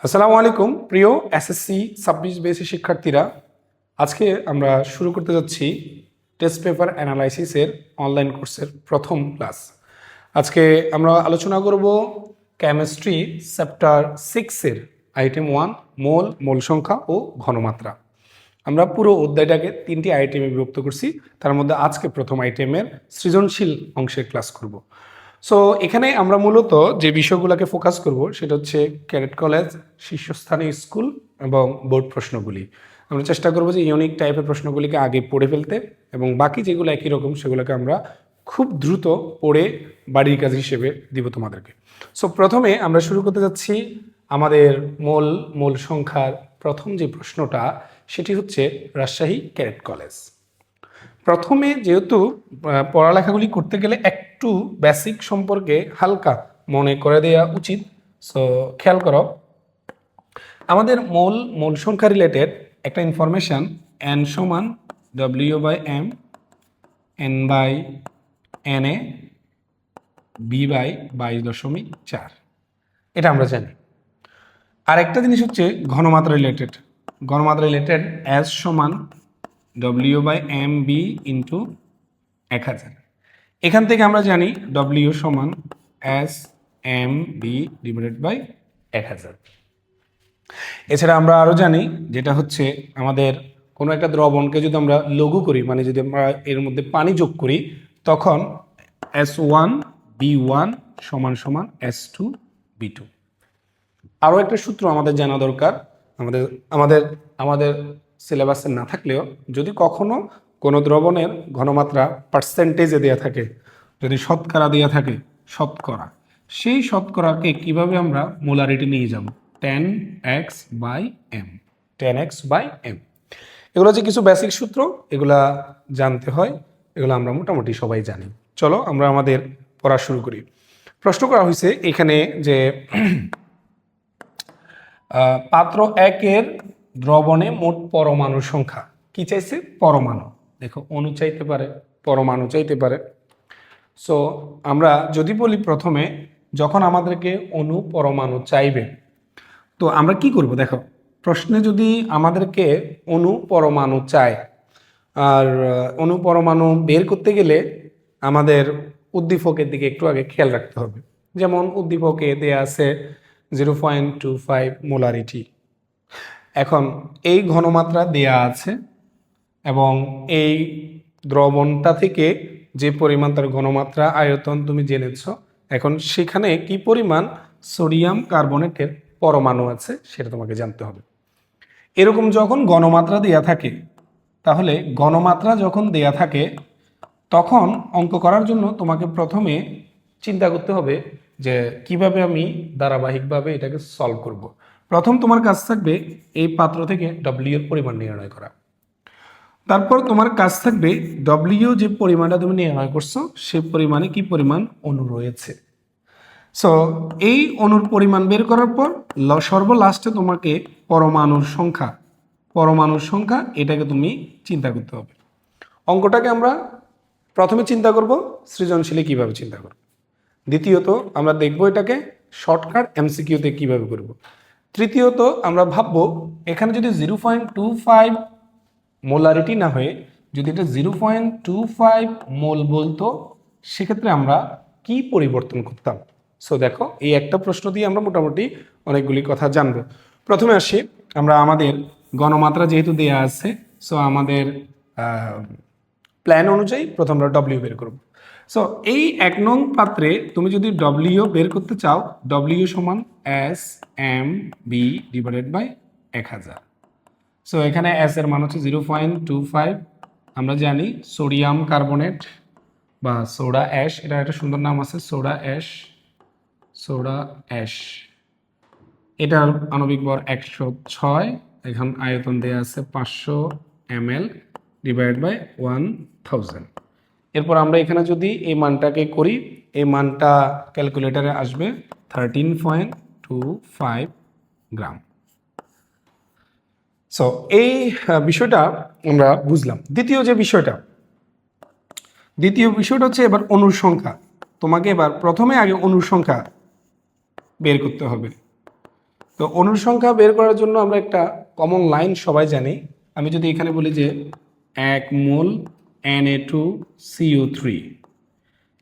আসসালামু আলাইকুম প্রিয় এসএসসি 26 বেসি শিক্ষার্থীরা। আজকে আমরা শুরু করতে যাচ্ছি টেস্ট পেপার অ্যানালাইসিসের অনলাইন কোর্সের প্রথম ক্লাস। আজকে আমরা আলোচনা করব কেমিস্ট্রি চ্যাপ্টার 6-এর আইটেম 1 মোল সংখ্যা ও ঘনমাত্রা। আমরা পুরো অধ্যায়টাকে 3টি আইটেমে বিভক্ত করছি। তার মধ্যে আজকে প্রথম আইটেমের সৃজনশীল অংশের ক্লাস করব। সো এখানে আমরা মূলত যে বিষয়গুলোকে ফোকাস করব সেটা হচ্ছে ক্যাডেট কলেজ, শীর্ষস্থানীয় স্কুল এবং বোর্ড প্রশ্নগুলি। আমরা চেষ্টা করব যে ইউনিক টাইপের প্রশ্নগুলিকে আগে পড়ে ফেলতে এবং বাকি যেগুলো একই রকম সেগুলোকে আমরা খুব দ্রুত পড়ে বাড়ির কাজ হিসেবে দিব তোমাদেরকে। সো প্রথমে আমরা শুরু করতে যাচ্ছি আমাদের মূল সংখ্যার প্রথম যে প্রশ্নটা, সেটি হচ্ছে রাজশাহী ক্যাডেট কলেজ। প্রথমে যেহেতু পড়ালেখাগুলি করতে গেলে একটু বেসিক সম্পর্কে হালকা মনে করে দেওয়া উচিত। সো খেয়াল করো, আমাদের মূল সংখ্যা রিলেটেড একটা ইনফরমেশান n সমান w/m, n/na, b/22.4, এটা আমরা জানি। আরেকটা জিনিস হচ্ছে ঘনমাত্রা রিলেটেড। s সমান w/mb ইন্টু 1000। এখান থেকে আমরা জানি w সমান s/mb ডিভাইডেড বাই 1000। এছাড়া আমরা আরও জানি যেটা হচ্ছে আমাদের কোনো একটা দ্রবণকে যদি আমরা লঘু করি, মানে যদি আমরা এর মধ্যে পানি যোগ করি, তখন s1b1 সমান সমান s2b2। আরও একটা সূত্র আমাদের জানা দরকার, আমাদের সিলেবাসে না থাকলেও যদি কখনো কোনো দ্রবণের ঘনমাত্রা পার্সেন্টেজে দেওয়া থাকে, যদি শতকরা দেওয়া থাকে, শতকরা, সেই শতকরাকে কিভাবে আমরা মোলারিটি নিয়ে যাব, 10x/m, 10x/m। এগুলো হচ্ছে কিছু বেসিক সূত্র, এগুলা জানতে হয়, এগুলো আমরা মোটামুটি সবাই জানি। চলো আমরা আমাদের পড়া শুরু করি। প্রশ্ন করা হয়েছে এখানে যে পাত্র 1-এর দ্রবণে মোট পরমাণুর সংখ্যা কি চাইছে? পরমাণু। দেখো, অণু চাইতে পারে, পরমাণু চাইতে পারে। সো আমরা যদি বলি প্রথমে, যখন আমাদেরকে অণু পরমাণু চাইবে, তো আমরা কি করব? দেখো, প্রশ্নে যদি আমাদেরকে অণু পরমাণু চায়, আর অণু পরমাণু বের করতে গেলে আমাদের উদ্দীপকের দিকে একটু আগে খেয়াল রাখতে হবে। যেমন উদ্দীপকে দেয়া আছে 0.25 মোলারিটি। এখন এই ঘনমাত্রা দেয়া আছে এবং এই দ্রবণটা থেকে যে পরিমাণ তার ঘনমাত্রা, আয়তন তুমি জেনেছ। এখন সেখানে কি পরিমাণ সোডিয়াম কার্বনেটের পরমাণু আছে সেটা তোমাকে জানতে হবে। এরকম যখন ঘনমাত্রা দেয়া থাকে, তাহলে ঘনমাত্রা যখন দেয়া থাকে তখন অঙ্ক করার জন্য তোমাকে প্রথমে চিন্তা করতে হবে যে কিভাবে আমি ধারাবাহিকভাবে এটাকে সলভ করব। প্রথম তোমার কাজ থাকবে এই পাত্র থেকে ডব্লিউ এর পরিমাণ নির্ণয় করা। তারপর তোমার কাজ থাকবে ডব্লিউ যে পরিমাণটা তুমি নির্ণয় করছো সে পরিমাণে কি পরিমাণ অণু রয়েছে। সো এই অণুর পরিমাণ বের করার পর সর্বলাস্টে তোমাকে পরমাণুর সংখ্যা এটাকে তুমি চিন্তা করতে হবে। অঙ্কটাকে আমরা প্রথমে চিন্তা করব সৃজনশীলে কিভাবে চিন্তা করব, দ্বিতীয়ত আমরা দেখব এটাকে শর্টকাট এমসিকিউতে কিভাবে করব, তৃতীয়ত আমরা ভাববো এখানে যদি 0.25 মোলারিটি না হয়ে যদি এটা 0.25 মোল বলতো, সেক্ষেত্রে আমরা কি পরিবর্তন করতাম। সো দেখো, এই একটা প্রশ্ন দিয়ে আমরা মোটামুটি অনেকগুলি কথা জানবো। প্রথমে আসি আমরা আমাদের ঘনমাত্রা যেহেতু দেয়া আছে, সো আমাদের প্ল্যান অনুযায়ী প্রথম আমরা ডব্লিউ বের করব। সো এই 1 নং পাত্রে তুমি যদি ডব্লিউ বের করতে চাও, ডব্লিউ সমান s/m/b ডিভাইডেড বাই 1000। সো এখানে s এর মান হচ্ছে 0.25। আমরা জানি সোডিয়াম কার্বনেট বা সোডা অ্যাশ, এটা একটা সুন্দর নাম আছে, সোডা অ্যাশ। এটার আণবিক ভর 106। এখন আয়তন দেয়া আছে 500 ml ডিভাইড বাই 1000। এরপর আমরা এখানে যদি এই মানটাকে করি, এই মানটা ক্যালকুলেটারে আসবে 13.25 গ্রাম। সো এই বিষয়টা আমরা বুঝলাম। দ্বিতীয় বিষয়টা হচ্ছে এবার অণুর সংখ্যা। তোমাকে এবার প্রথমে আগে অণুর সংখ্যা বের করতে হবে। তো অণুর সংখ্যা বের করার জন্য আমরা একটা কমন লাইন সবাই জানি। আমি যদি এখানে বলি যে 1 মোল Na2CO3,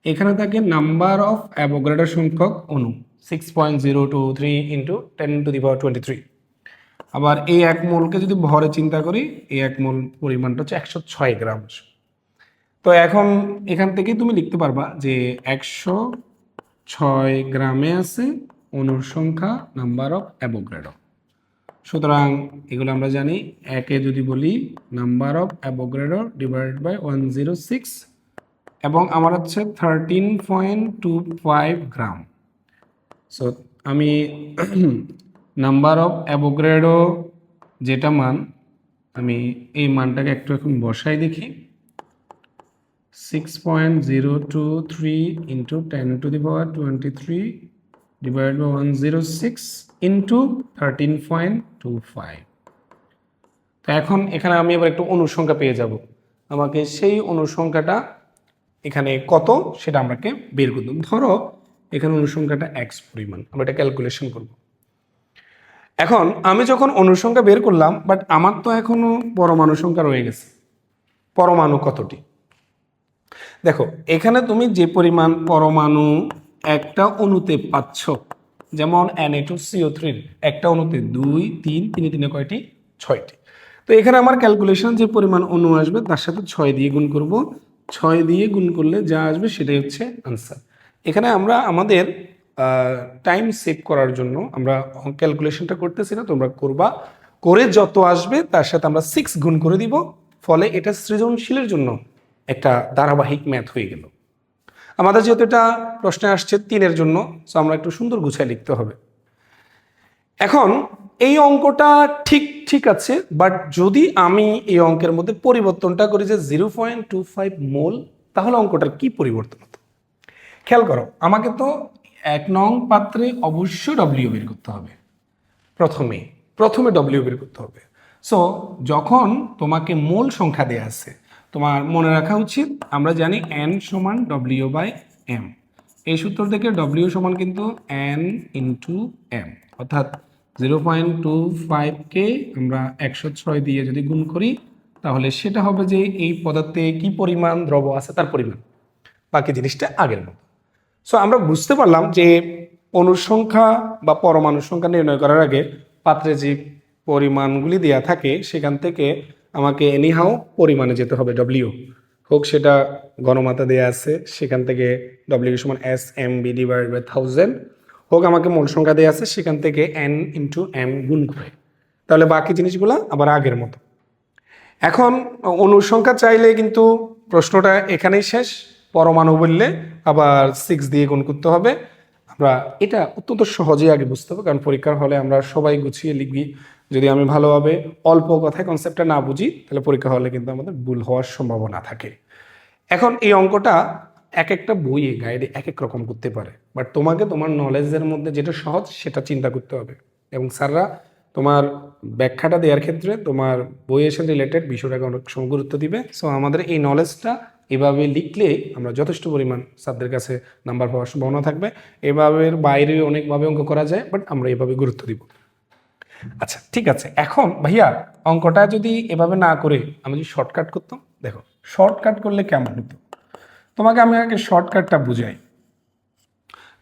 এখানে থাকে নাম্বার অফ অ্যাভোগাড্রো সংখ্যক অণু 6.023 ইন্টু 10⁻23। আবার এই 1 মোলকে যদি ভরে চিন্তা করি, এই 1 মোল পরিমাণটা হচ্ছে 106 গ্রাম। তো এখন এখান থেকে তুমি লিখতে পারবা যে 106 গ্রামে আছে অণুর সংখ্যা, নাম্বার অফ অ্যাভোগাড্রো। সুতরাং এগুলো আমরা জানি, একে যদি বলি number of Avogadro divided by 106, এবং আমার হচ্ছে 13.25 গ্রাম। সো আমি নাম্বার অফ অ্যাভোগাড্রো যেটা মান, আমি এই মানটাকে একটু এখন বসাই দেখি। 6.023 ইন্টু 10⁻23 ডিভাইড বাই 106 ইন্টু 13.25। তো এখন এখানে আমি এবার একটু অনুসংখ্যা পেয়ে যাব। আমাকে সেই অনুসংখ্যাটা এখানে কত সেটা আমাকে বের করতে হবে। ধরো এখানে অনুসংখ্যাটা এক্স পরিমাণ, আমরা এটা ক্যালকুলেশন করব। এখন আমি যখন অনুসংখ্যা বের করলাম, বাট আমার তো এখনো পরমাণু সংখ্যা রয়ে গেছে। পরমাণু কতটি? দেখো এখানে তুমি যে পরিমাণ পরমাণু একটা অণুতে পাচ্ছ, যেমন Na2CO3 একটা অণুতে 2, 3, 3 3 কয়টি? 6টি। তো এখানে আমার ক্যালকুলেশন যে পরিমাণ অণু আসবে তার সাথে 6 দিয়ে গুণ করব। 6 দিয়ে গুণ করলে যা আসবে সেটাই হচ্ছে আনসার। এখানে আমরা আমাদের টাইম সেভ করার জন্য আমরা ক্যালকুলেশনটা করতেছি না, তোমরা করবা। করে যত আসবে তার সাথে আমরা 6 গুণ করে দিব, ফলে এটা সৃজনশীলের জন্য একটা ধারাবাহিক ম্যাথ হয়ে গেল। আমাদের যেহেতু এটা প্রশ্নে আসছে 3-এর জন্য, সো আমরা একটু সুন্দর গুছায় লিখতে হবে। এখন এই অঙ্কটা ঠিক আছে, বাট যদি আমি এই অঙ্কের মধ্যে পরিবর্তনটা করি যে 0.25 মোল, তাহলে অঙ্কটার কি পরিবর্তন হতো? খেয়াল করো, আমাকে তো 1 নং পাত্রে অবশ্যই ডব্লিউ বের করতে হবে। প্রথমে ডব্লিউ বের করতে হবে। সো যখন তোমাকে মোল সংখ্যা দেয়া আছে, তোমার মনে রাখা উচিত, আমরা জানি n সমান W/m। এই সূত্র থেকে W সমান কিন্তু n ইন্টু m, অর্থাৎ 0.25কে আমরা 106 দিয়ে যদি গুণ করি, তাহলে সেটা হবে যে এই পদার্থে কি পরিমাণ দ্রব আছে তার পরিমাণ। বাকি জিনিসটা আগের মতো। সো আমরা বুঝতে পারলাম যে অণুর সংখ্যা বা পরমাণুর সংখ্যা নির্ণয় করার আগে পাত্রে যে পরিমাণগুলি দেয়া থাকে সেখান থেকে আমাকে এনিহাও পরিমাণে যেতে হবে। ডব্লিউ হোক সেটা ঘনমাত্রা দেয়া আছে, সেখান থেকে ডব্লিউ সমান SMB ডিভাইড বাই 1000, হোক আমাকে মোল সংখ্যা দেয়া আছে, সেখান থেকে n ইন্টু m গুণ করে, তাহলে বাকি জিনিসগুলো আবার আগের মতো। এখন অণুর সংখ্যা চাইলে কিন্তু প্রশ্নটা এখানেই শেষ। পরমাণু বললে আবার 6 দিয়ে গুণ করতে হবে। আমরা এটা অত্যন্ত সহজেই আগে বুঝতে হবে, কারণ পরীক্ষার হলে আমরা সবাই গুছিয়ে লিখবি। যদি আমি ভালোভাবে অল্প কথায় কনসেপ্টটা না বুঝি, তাহলে পরীক্ষা হলে কিন্তু আমাদের ভুল হওয়ার সম্ভাবনা থাকে। এখন এই অঙ্কটা এক একটা বইয়ে গাইডে এক এক রকম করতে পারে, বাট তোমাকে তোমার নলেজের মধ্যে যেটা সহজ সেটা চিন্তা করতে হবে, এবং স্যাররা তোমার ব্যাখ্যাটা দেওয়ার ক্ষেত্রে তোমার বইয়ের সাথে রিলেটেড বিষয়টাকে অনেক সময় গুরুত্ব দিবে। সো আমাদের এই নলেজটা এভাবে লিখলে আমরা যথেষ্ট পরিমাণ স্যারদের কাছে নাম্বার পাওয়ার সম্ভাবনা থাকবে। এভাবে বাইরে অনেকভাবে অঙ্ক করা যায়, বাট আমরা এভাবে গুরুত্ব দিব। আচ্ছা ঠিক আছে, এখন ভাইয়া অঙ্কটা যদি এভাবে না করে আমি যদি শর্টকাট করতাম, দেখো শর্টকাট করলে কেমন হতো তোমাকে আমি আগে শর্টকাটটা বুঝাই।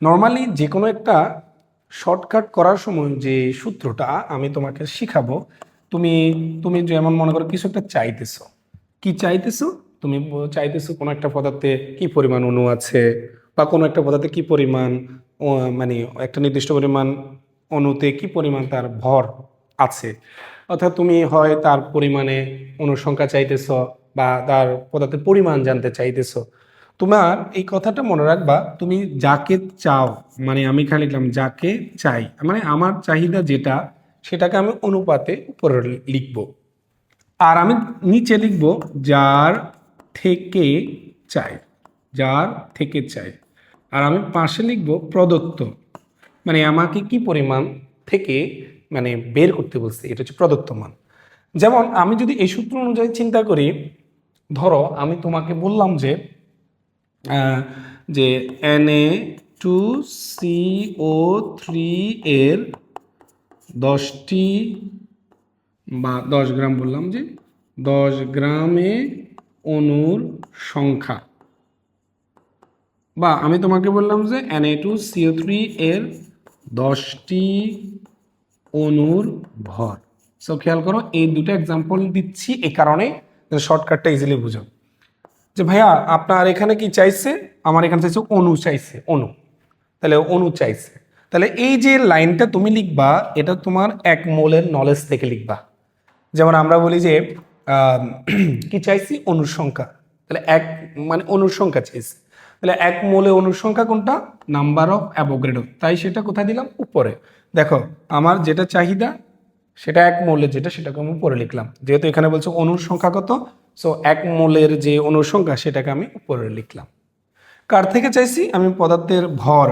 নর্মালি যে কোনো একটা শর্টকাট করার সময় যে সূত্রটা আমি তোমাকে শিখাবো, তুমি তুমি যেমন মনে করো কিছু একটা চাইতেছো, কি চাইতেছো? তুমি চাইতেছো কোনো একটা পদার্থে কি পরিমাণ অণু আছে, বা কোনো একটা পদার্থে কি পরিমাণ মানে একটা নির্দিষ্ট পরিমাণ অণুতে কি পরিমাণ তার ভর আছে, অর্থাৎ তুমি হয় তার পরিমাণে অণুর সংখ্যা চাইতেছো বা তার পদার্থের পরিমাণ জানতে চাইতেছো। তোমার এই কথাটা মনে রাখবা, তুমি যাকে চাও, মানে আমি খালি লিখলাম যাকে চাই, মানে আমার চাহিদা যেটা সেটাকে আমি অনুপাতে উপরে লিখব, আর আমি নিচে লিখব যার থেকে চাই, যার থেকে চাই, আর আমি পাশে লিখব প্রদত্ত, মানে আমাকে কি পরিমাণ থেকে মানে বের করতে বলছে, এটা হচ্ছে প্রদত্ত মান। যেমন আমি যদি এই সূত্র অনুযায়ী চিন্তা করি, ধরো আমি তোমাকে বললাম যে Na2CO3 এর 10টি বা 10 গ্রাম বললাম যে 10 গ্রামে অণুর সংখ্যা, বা আমি তোমাকে বললাম যে Na2CO3 এর 10টি অণুর ভর। সো খেয়াল করো, এই দুটো এক্সাম্পল দিচ্ছি এই কারণে শর্টকাটটা ইজিলি বুঝো। যে ভাইয়া আপনার এখানে কি চাইছে, আমার এখানে চাইছে অণু চাইছে, অণু, তাহলে অণু চাইছে, তাহলে এই যে লাইনটা তুমি লিখবা এটা তোমার 1 মোলের নলেজ থেকে লিখবা। যেমন আমরা বলি যে কি চাইছি, অণুর সংখ্যা, তাহলে এক মানে অণুর সংখ্যা চাইছি, তাহলে 1 মোলে অণুর সংখ্যা কোনটা, নাম্বার অফ অ্যাভোগাড্রো, তাই সেটা কোথায় দিলাম, উপরে। দেখো আমার যেটা চাহিদা সেটা 1 মোলের, যেটা সেটাকে আমি উপরে লিখলাম, যেহেতু এখানে বলছে অণুর সংখ্যা কত, সো 1 মোলের যে অণুর সংখ্যা সেটাকে আমি উপরে লিখলাম। কার থেকে চাইছি, আমি পদার্থের ভর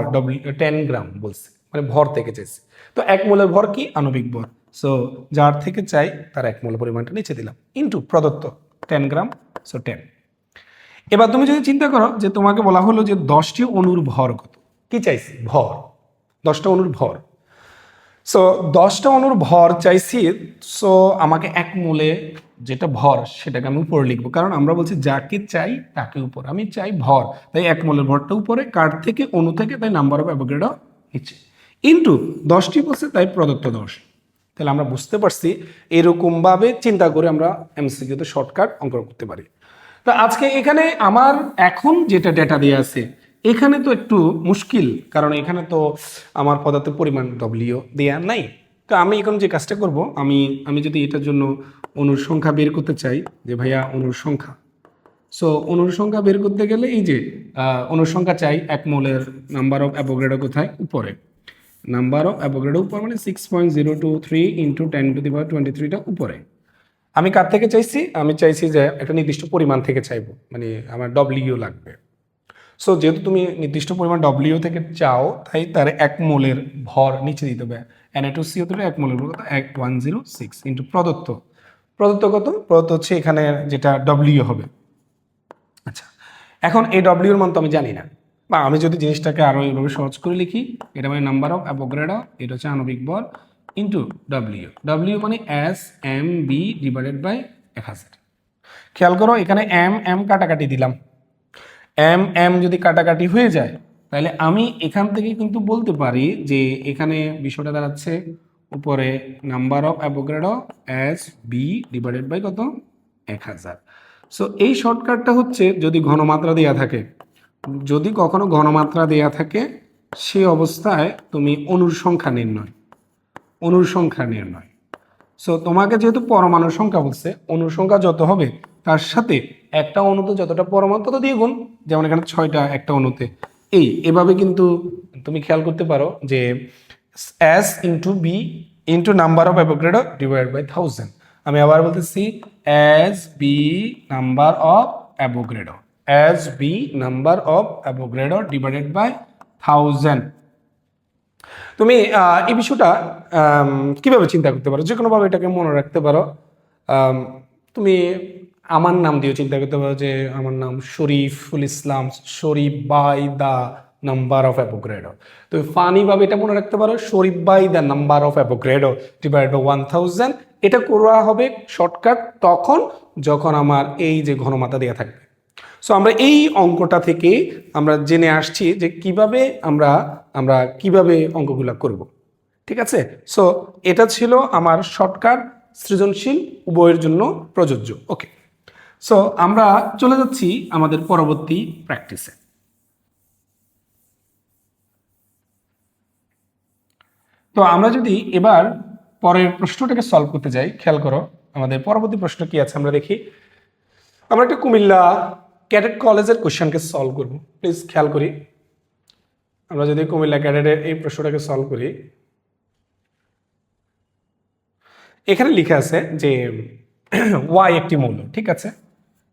10 গ্রাম বলছি, মানে ভর থেকে চাইছি। তো 1 মোলের ভর কি, আণবিক ভর, সো যার থেকে চাই তার 1 মোল পরিমাণটা নিচে দিলাম, ইন্টু প্রদত্ত 10 গ্রাম, সো 10। এবার তুমি যদি চিন্তা করো যে তোমাকে বলা হলো যে 10টি অণুর ভর কত, কি চাইছি, ভর, 10টা অণুর ভর। সো 10টা অণুর ভর চাইছি, সো আমাকে 1 মোলে যেটা ভর সেটাকে আমি উপরে লিখবো, কারণ আমরা বলছি যাকে চাই তাকে উপর, আমি চাই ভর, তাই 1 মোলের ভরটা উপরে, কার থেকে, অণু থেকে, তাই নাম্বার অফ অ্যাভোগাড্রো নিচে, ইন্টু 10টি বলছে তাই প্রদত্ত 10। তাহলে আমরা বুঝতে পারছি এরকমভাবে চিন্তা করে আমরা এমসিকিউতে শর্টকাট অঙ্ক করতে পারি। তো আজকে এখানে আমার এখন যেটা ডেটা দেওয়া আছে এখানে তো একটু মুশকিল, কারণ এখানে তো আমার পদার্থের পরিমাণ ডব্লিউ দেয়া নাই। তো আমি এখন যে কাজটা করব, আমি যদি এটার জন্য অণুর সংখ্যা বের করতে চাই, যে ভাইয়া অণুর সংখ্যা, সো অণুর সংখ্যা বের করতে গেলে এই যে অণুর সংখ্যা চাই, 1 মোলের নাম্বার অফ অ্যাভোগাড্রো কোথায়, উপরে, নাম্বার অফ অ্যাভোগাড্রো উপর মানে 6.023 ইন্টু 10⁻23টা উপরে। আমি কার থেকে চাইছি, আমি চাইছি যে একটা নির্দিষ্ট পরিমাণ থেকে চাইবো, মানে আমার ডব্লিউ লাগবে। সো যেহেতু তুমি নির্দিষ্ট পরিমাণ ডব্লিউ থেকে চাও, তাই তার 1 মোলের ভর নিচে দিতে হবে। Na2CO3 1 মোলের ভর কত, 106 ইন্টু প্রদত্ত, প্রদত্ত কত, প্রদত্ত হচ্ছে এখানে যেটা ডব্লিউ হবে। আচ্ছা, এখন এই ডব্লিউর মান তো আমি জানি না, বা আমি যদি জিনিসটাকে আরও এইভাবে সহজ করে লিখি, এটা মানে নাম্বার অফ অ্যাভোগাড্রো, এটা হচ্ছে আণবিক ভর, ইন্টু ডব্লিউ, ডব্লিউ মানে SmB/1000। খেয়াল করো এখানে এম কাটাকাটি দিলাম, এম যদি কাটাকাটি হয়ে যায় তাহলে আমি এখান থেকে কিন্তু বলতে পারি যে এখানে বিষয়টা দাঁড়াচ্ছে উপরে নাম্বার অফ অ্যাভোগাড্রো SB/ কত, 1000। সো এই শর্টকাটটা হচ্ছে যদি ঘনমাত্রা দেয়া থাকে, যদি কখনো ঘনমাত্রা দেয়া থাকে সে অবস্থায় তুমি অণুর সংখ্যা নির্ণয়, অণুর সংখ্যা নির্ণয়। সো তোমাকে যেহেতু পরমাণুর সংখ্যা বলছে, অণুর সংখ্যা যত হবে তার সাথে একটা অণুতে যতটা পরমাণু তত দিয়ে গুণ, যেমন এখানে 6টা একটা অণুতে, এভাবে কিন্তু তুমি খেয়াল করতে পারো যে S into B into number of Avogadro divide by 1000। আমি আবার বলতেছি SB number of Avogadro, SB number of Avogadro divided by 1000। তুমি এই বিষয়টা কিভাবে চিন্তা করতে পারো, যে কোনোভাবে এটাকে মনে রাখতে পারো। তুমি আমার নাম দিয়েও চিন্তা করতে পারো, যে আমার নাম Shariful Islam, Sharif by the number of Avogadro. তুমি ফানিভাবে এটা মনে রাখতে পারো, Sharif by the number of Avogadro divide by 1000। এটা করা হবে শর্টকাট তখন যখন আমার এই যে ঘনমাত্রা দেওয়া থাকবে। সো আমরা এই অঙ্কটা থেকে আমরা জেনে আসছি যে কিভাবে আমরা কিভাবে অঙ্কগুলো করব, ঠিক আছে। সো এটা ছিল আমার শর্টকাট, সৃজনশীল উভয়ের জন্য প্রযোজ্য। ওকে, সো আমরা চলে যাচ্ছি আমাদের পরবর্তী প্র্যাকটিসে। তো আমরা যদি এবার পরের প্রশ্নটাকে সলভ করতে যাই, খেয়াল করো আমাদের পরবর্তী প্রশ্ন কি আছে আমরা দেখি। আমরা একটা কুমিল্লা ক্যাডেট কলেজের কোশ্চেনকে সলভ করব, প্লিজ খেয়াল করি। আমরা যদি কুমিল্লা ক্যাডেটের এই প্রশ্নটাকে সলভ করি, এখানে লিখে আছে যে ওয়াই একটি মৌল, ঠিক আছে।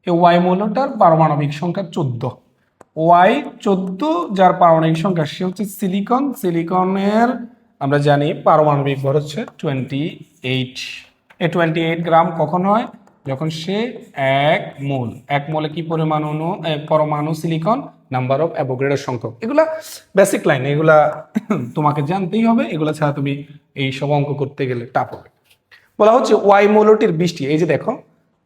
এই ওয়াই মৌলটার পারমাণবিক সংখ্যা 14, ওয়াই 14 যার পারমাণবিক সংখ্যা সে হচ্ছে সিলিকন। সিলিকনের আমরা জানি পারমাণবিক ভর হচ্ছে 28। এই 28 গ্রাম কখন হয়, যখন সে 1 মোল, 1 মোলে কি পরিমাণ পরমাণু সিলিকন, নাম্বার অফ অ্যাভোগাড্রোর সংখ্যক। এগুলা বেসিক লাইন, এগুলা তোমাকে জানতেই হবে, এগুলা ছাড়া তুমি এই সব অঙ্ক করতে গেলে টাফ হবে। বলা হচ্ছে ওয়াই মোলটির 20টি, এই যে দেখো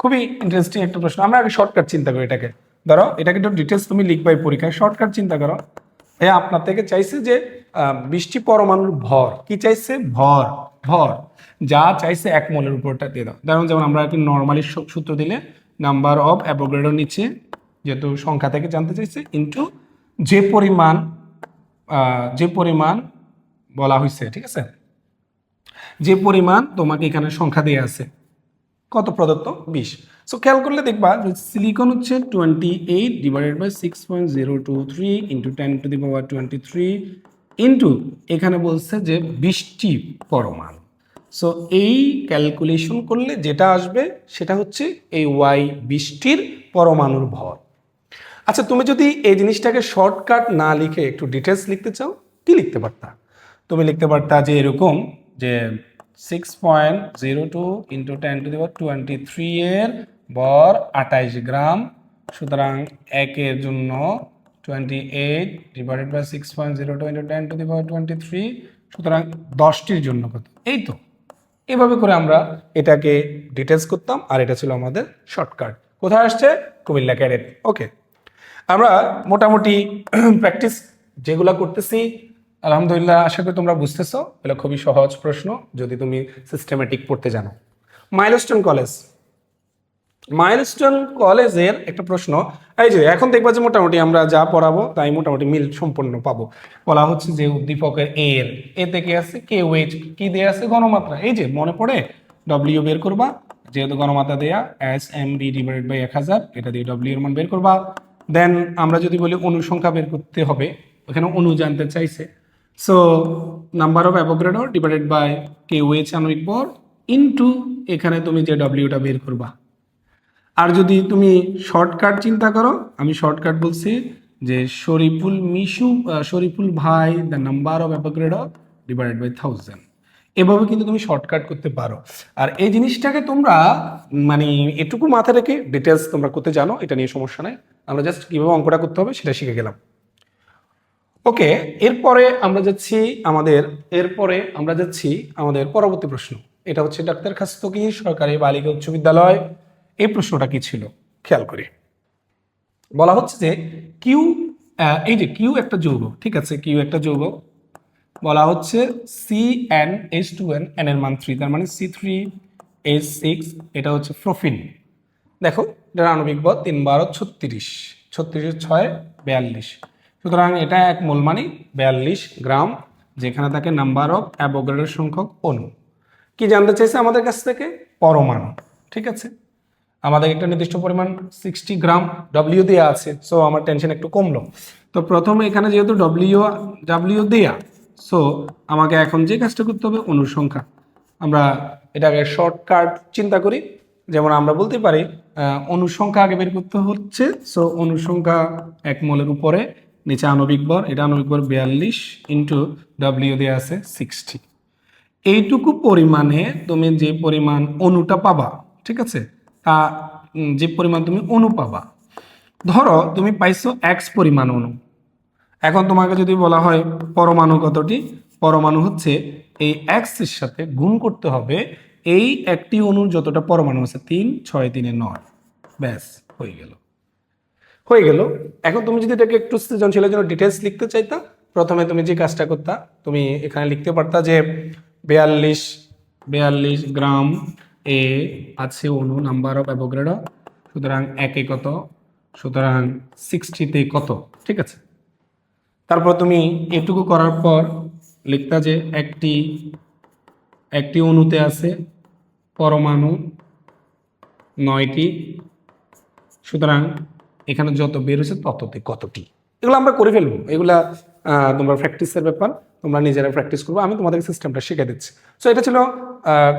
খুবই ইন্টারেস্টিং একটা প্রশ্ন। আমরা আগে শর্টকাট চিন্তা করি এটাকে, ধরো এটাকে একটু ডিটেলস তুমি লিখবাই পরীক্ষায়, শর্টকাট চিন্তা করো। হ্যাঁ, আপনার থেকে চাইছে যে 20টি পরমাণুর ভর, কি চাইছে? ভর, ভর যা চাইছে 1 মোলের উপরটা দিয়ে দাও। যেমন আমরা একটু নর্মালি সূত্র দিলে নাম্বার অফ অ্যাভোগাড্রো নিচে, যেহেতু সংখ্যা থেকে জানতে চাইছে, ইনটু যে পরিমাণ বলা হয়েছে, ঠিক আছে, যে পরিমাণ তোমাকে এখানে সংখ্যা দেওয়া আছে, কত প্রদত্ত? 20। সো খেয়াল করলে দেখবা সিলিকন হচ্ছে 28 ডিভাইডেড বাই 6.023 ইন্টু 10⁻23 ইন্টু এখানে বলছে যে 20টি পরমাণু। সো এই ক্যালকুলেশন করলে যেটা আসবে সেটা হচ্ছে এই ওয়াই 20টির পরমাণুর ভর। আচ্ছা, তুমি যদি এই জিনিসটাকে শর্টকাট না লিখে একটু ডিটেলস লিখতে চাও, কি লিখতে পারতা? তুমি লিখতে পারতা যে এরকম, যে 6.02 ইন্টু 10⁻23 এর ভর 28 গ্রাম, সুতরাং 1-এর জন্য 28 ডিভাইডেড বাই 6.02 ইন্টু 10⁻23, সুতরাং 10টির জন্য কত? এই তো এভাবে করে আমরা এটাকে ডিটেলস করতাম, আর এটা ছিল আমাদের শর্টকাট। কোথায় আসছে? কুমিল্লা ক্যাডেট। ওকে, আমরা মোটামুটি প্র্যাকটিস যেগুলো করতেছি, আলহামদুলিল্লাহ আশা করি তোমরা বুঝতেছো। এগুলো খুবই সহজ প্রশ্ন যদি তুমি সিস্টেমেটিক পড়তে জানো। মাইলস্টোন কলেজের একটা প্রশ্ন, এই যে এখন দেখবা যে মোটামুটি আমরা যা পড়াবো তাই মোটামুটি মিল সম্পন্ন পাবো। বলা হচ্ছে যে উদ্দীপকের এ থেকে আছে কে ওয়েট, কি দেয়া আছে? গণমাত্রা। এই যে মনে পড়ে ডব্লিউ বের করবা, যেহেতু গণমাত্রা দেয়া SMD ডিভাইডেড বাই 1000, এটা দিয়ে ডব্লিউ এর মান বের করবা। দেন আমরা যদি বলি অনুসংখ্যা বের করতে হবে, ওখানে অনু জানতে চাইছে, so number of Avogadro divided by কে ওয়েট আণবিক ভর ইনটু এখানে তুমি যে ডব্লিউটা বের করবা। আর যদি তুমি শর্টকাট চিন্তা করো, আমি শর্টকাট বলছি যে শরীফুল ভাই the number of Avogadro divided by 1000, এভাবে কিন্তু তুমি শর্টকাট করতে পারো। আর এই জিনিসটাকে তোমরা মানে এটুকু মাথায় রেখে ডিটেলস তোমরা করতে জানো, এটা নিয়ে সমস্যা নেই। আমরা জাস্ট কীভাবে অঙ্কটা করতে হবে সেটা শিখে গেলাম। ওকে, এরপরে আমরা যাচ্ছি আমাদের পরবর্তী প্রশ্ন। এটা হচ্ছে ডাক্তার খাস্তগি সরকারি বালিকা উচ্চ বিদ্যালয়। এই প্রশ্নটা কি ছিল খেয়াল করি। বলা হচ্ছে যে কিউ, এই যে কিউ একটা যৌগ, ঠিক আছে, কিউ একটা যৌগ। বলা হচ্ছে CnH2n, n এর মান 3, তার মানে C3H6, এটা হচ্ছে প্রোফিন। দেখো এটার আণবিক ভর 3 12 36, 36 6 42, সুতরাং এটা 1 মোল মানে 42 গ্রাম, যেখানে থাকে নাম্বার অফ অ্যাভোগাড্রোর সংখ্যক অণু। কি জানতে চাইছে আমাদের কাছ থেকে? পরমাণু, ঠিক আছে। আমাদের একটা নির্দিষ্ট পরিমাণ 60 গ্রাম ডব্লিউ দেয়া আছে, সো আমার টেনশন একটু কমলো। তো প্রথমে এখানে যেহেতু ডব্লিউ দেয়া, সো আমাকে এখন যে কাজটা করতে হবে অনুসংখ্যা। আমরা এটাকে শর্টকাট চিন্তা করি, যেমন আমরা বলতে পারি অনুসংখ্যা আগে বের করতে হচ্ছে। সো অনুসংখ্যা 1 মোলের উপরে, নিচে আণবিক ভর, এটা আণবিক ভর 42 ইন্টু ডব্লিউ দেয়া আছে 60। এইটুকু পরিমাণে তুমি যে পরিমাণ অণুটা পাবা, ঠিক আছে, তা যে পরিমাণ তুমি অণু পাবা, ধরো তুমি পাইছো এক্স পরিমাণ অণু। এখন তোমাকে যদি বলা হয় পরমাণু কতটি, পরমাণু হচ্ছে এই এক্স এর সাথে গুণ করতে হবে এই একটি অণুর যতটা পরমাণু আছে, 3 6 3 9, ব্যাস হয়ে গেল। এখন তুমি যদি এটাকে একটু সৃজনশীলের জন্য ডিটেলস লিখতে চাইতা, প্রথমে তুমি যে কাজটা করতা, তুমি এখানে লিখতে পারতা যে 42 গ্রাম এ আছে অণু, নাম্বার অফ অ্যাভোগাড্রো, সুতরাং 1-এ কত, সুতরাং 60-তে কত, ঠিক আছে। তারপর তুমি এটুকু করার পর লিখতা যে একটি অণুতে আছে পরমাণু 9টি, সুতরাং এখানে যত বের হয়েছে তততে কতটি। এগুলো আমরা করে ফেলবো, এগুলা তোমরা প্র্যাকটিসের ব্যাপার, তোমরা নিজেরা প্র্যাকটিস করবো, আমি তোমাদের সিস্টেমটা শিখে দিচ্ছি। সো এটা ছিল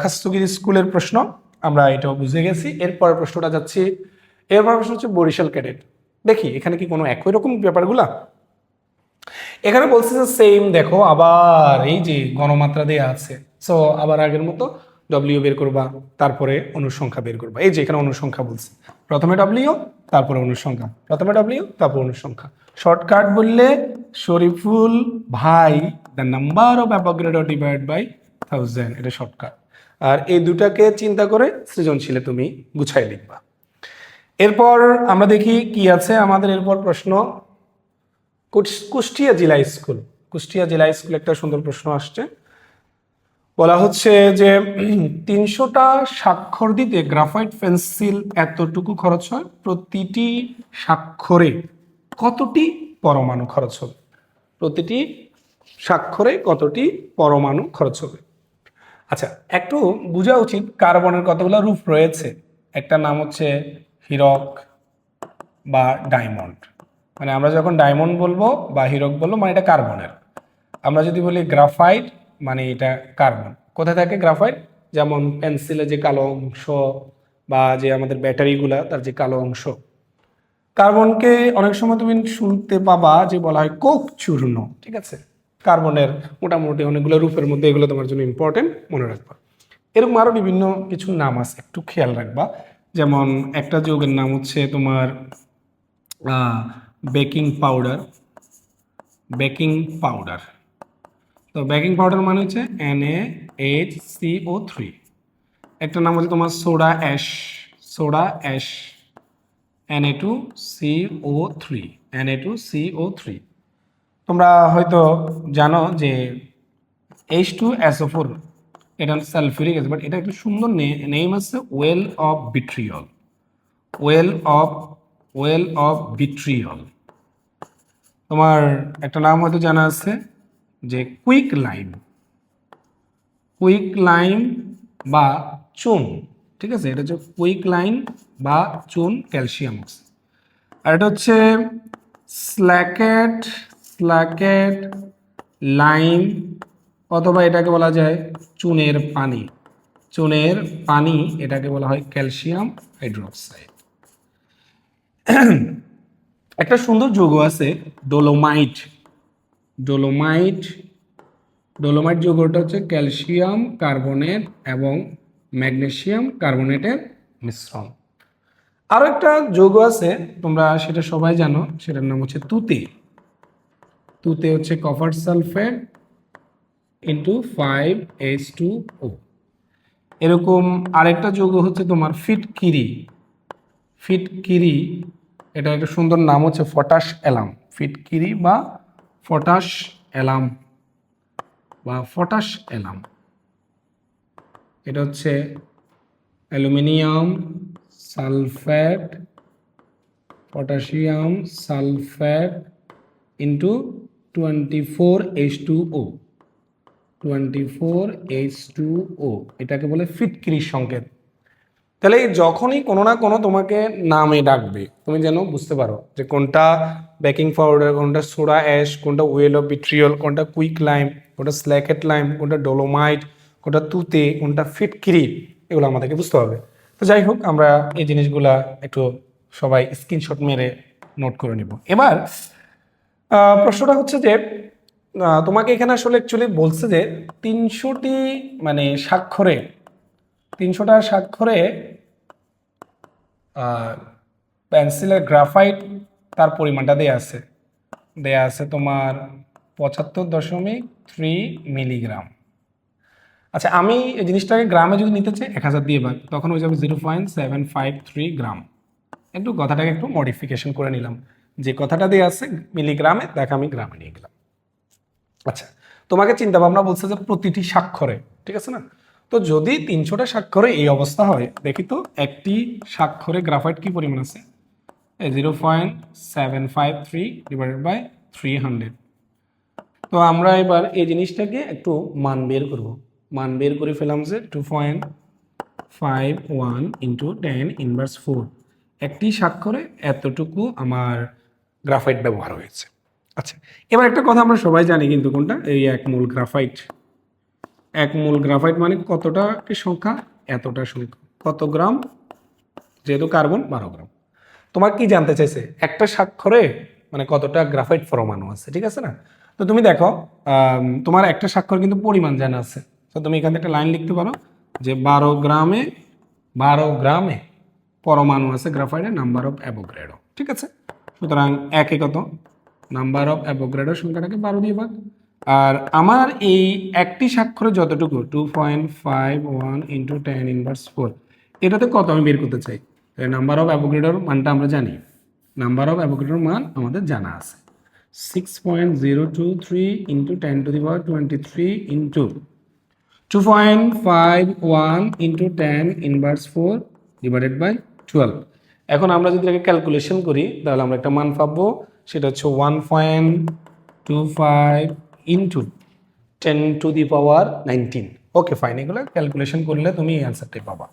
খাস্তগিরি স্কুলের প্রশ্ন, আমরা এটাও বুঝে গেছি। এরপরের প্রশ্নটা যাচ্ছি, এরপর প্রশ্ন হচ্ছে বরিশাল ক্যাডেট। দেখি এখানে কি কোনো একই রকম ব্যাপারগুলা এখানে বলছে যে সেম। দেখো আবার এই যে গণমাত্রা দেওয়া আছে, সো আবার আগের মতো ডব্লিউ বের করবা, তারপরে অনুসংখ্যা বের করবা। এই যে এখানে অনুসংখ্যা বলছে, প্রথমে ডব্লিউ, তারপরে অনুসংখ্যা, প্রথমে ডব্লিউ, তারপর অনুসংখ্যা। শর্টকাট বললে শরীফুল ভাই the number of Avogadro divide by 1000, এটা শর্টকাট। আর এই দুটাকে চিন্তা করে সৃজনশীলে তুমি গুছাই লিখবা। এরপর আমরা দেখি কি আছে আমাদের। এরপর প্রশ্ন, কুষ্টিয়া জেলা স্কুল, কুষ্টিয়া জেলা স্কুল একটা সুন্দর প্রশ্ন আসছে। বলা হচ্ছে যে 300টা স্বাক্ষর দিতে গ্রাফাইট পেন্সিল এতটুকু খরচ হয়, প্রতিটি স্বাক্ষরে কতটি পরমাণু খরচ হবে? প্রতিটি স্বাক্ষরে কতটি পরমাণু খরচ হবে? আচ্ছা, একটু বোঝা উচিত কার্বনের কতগুলো রূপ রয়েছে। একটা নাম হচ্ছে হীরক বা ডায়মন্ড, মানে আমরা যখন ডায়মন্ড বলবো বা হীরক বলবো মানে এটা কার্বনের। আমরা যদি বলি গ্রাফাইট মানে এটা কার্বন। কোথায় থাকে গ্রাফাইট? যেমন পেন্সিলে যে কালো অংশ বা যে আমাদের ব্যাটারিগুলা তার যে কালো অংশ। কার্বনকে অনেক সময় তুমি শুনতে পাবা যে বলা হয় কোক চূর্ণ, ঠিক আছে? কার্বনের মোটামুটি অনেকগুলো রূপের মধ্যে এগুলো তোমার জন্য ইম্পর্টেন্ট, মনে রাখবা। এরকম আরও বিভিন্ন কিছু নাম আছে, একটু খেয়াল রাখবা। যেমন একটা যৌগের নাম হচ্ছে তোমার বেকিং পাউডার, বেকিং পাউডার। তো বেকিং পাউডার মানে হচ্ছে NaHCO3। একটা নাম হচ্ছে তোমার soda ash, soda ash Na2CO3, Na2CO3। তোমরা হয়তো জানো যে H2SO4 এটা সালফিউরিক অ্যাসিড, বাট এটা একটা সুন্দর নেম আছে, well of vitriol, well of vitriol. তোমার একটা নাম হয়তো জানা আছে যে কুইক লাইম, কুইক লাইম বা চুন, ঠিক আছে? এটা হচ্ছে কুইক লাইম বা চুন, ক্যালসিয়াম অক্সাইড। আর এটা হচ্ছে স্ল্যাকেট লাইম, অথবা এটাকে বলা যায় চুনের পানি, চুনের পানি, এটাকে বলা হয় ক্যালসিয়াম হাইড্রোক্সাইড। একটা সুন্দর যৌগ আছে ডোলোমাইট, ডোলোমাইট, ডোলোমাইট যৌগটা হচ্ছে ক্যালসিয়াম কার্বনেট এবং ম্যাগনেসিয়াম কার্বনেটের মিশ্রণ। আরও একটা যৌগ আছে, তোমরা সেটা সবাই জানো, সেটার নাম হচ্ছে তুতে। তুতে হচ্ছে কপার সালফেট ইন্টু 5H2O। এরকম আরেকটা যৌগ হচ্ছে তোমার ফিটকিরি, ফিটকিরি, এটা একটা সুন্দর নাম হচ্ছে পটাশ অ্যালাম, ফিটকিরি বা পটাশ অ্যালাম বা পটাশ অ্যালাম। এটা হচ্ছে aluminium sulphate, potassium sulphate into 24H2O, 24H2O, এটাকে বলে ফিটকিরি সংকেত। তাহলে যখনই কোনো না কোনো তোমাকে নামে ডাকবে, তুমি যেন বুঝতে পারো যে কোনটা বেকিং পাউডার, কোনটা সোডা অ্যাশ, কোনটা ওয়েল অফ ভিট্রিয়ল, কোনটা কুইক লাইম, কোনটা স্ল্যাকেট লাইম, কোনটা ডোলোমাইট, কোনটা তুতে, কোনটা ফিটকিরি, এগুলো আমাদেরকে বুঝতে হবে। তো যাই হোক, আমরা এই জিনিসগুলা একটু সবাই স্ক্রিনশট মেরে নোট করে নিব। এবার প্রশ্নটা হচ্ছে যে তোমাকে এখানে আসলে অ্যাকচুয়ালি বলছে যে 300টি মানে স্বাক্ষরে, 300টা স্বাক্ষরে পেন্সিলের গ্রাফাইট তার পরিমাণটা দেয়া আছে তোমার 75.3 মিলিগ্রাম। আচ্ছা, আমি এই জিনিসটাকে গ্রামে যদি নিতে চাই 1000 দিয়ে ভাগ, তখন হয়ে যাবে 0.753 গ্রাম। একটু কথাটাকে একটু মডিফিকেশন করে নিলাম, যে কথাটা দিয়ে আছে মিলিগ্রামে, দেখ আমি গ্রামে নিয়ে গেলাম। আচ্ছা, তোমাকে চিন্তা ভাবনা বলছে যে প্রতিটি স্বাক্ষরে, ঠিক আছে না? তো যদি 300টা স্বাক্ষরে এই অবস্থা হয়, দেখি তো একটি স্বাক্ষরে গ্রাফাইট কি পরিমাণ আছে, 0.753 ডিভাইডেড বাই 300। তো আমরা এবার এই জিনিসটাকে একটু মান বের করব। মান বের করে ফেলাম যে 2.51 ইন্টু 10⁻⁴। একটি স্বাক্ষরে এতটুকু আমার গ্রাফাইট ব্যবহার হয়েছে। আচ্ছা, এবার একটা কথা আমরা সবাই জানি কিন্তু, কোনটা? এই 1 মোল গ্রাফাইট। 1 মোল গ্রাফাইট মানে কতটা কি সংখ্যা? এতটা সংখ্যা। কত গ্রাম? যেহেতু কার্বন 12 গ্রাম। তোমার কি জানতে চাইছে? একটা স্বাক্ষরে মানে কতটা গ্রাফাইট পরমাণু আছে, ঠিক আছে না? তো তুমি দেখো, তোমার একটা স্বাক্ষর কিন্তু পরিমাণ জানা আছে। তো তুমি এখানে একটা লাইন লিখতে পারো যে 12 গ্রামে পরমাণু আছে গ্রাফাইটের, নাম্বার অফ অ্যাভোগাড্রো। ঠিক আছে, সুতরাং একে কত, নাম্বার অফ অ্যাভোগাড্রো সংখ্যাটাকে 12 দিয়ে ভাগ। আর আমার এই একটি স্বাক্ষরে যতটুকু 2.51 ইন্টু 10^4, এটাতে কত আমি বের করতে চাই। নাম্বার অফ অ্যাভোগাড্রোর মানটা আমরা জানি, নাম্বার অফ অ্যাভোগাড্রোর মান আমাদের জানা আছে 6.023 into 10^23 into 2.51 into 10^4 divided by 12। এখন আমরা যদি এটাকে ক্যালকুলেশন করি তাহলে আমরা একটা মান পাবো, সেটা হচ্ছে 1.25 ইন্টু 10^19। ওকে ফাইন, এগুলো ক্যালকুলেশন করলে তুমি এই অ্যান্সারটাই পাবা।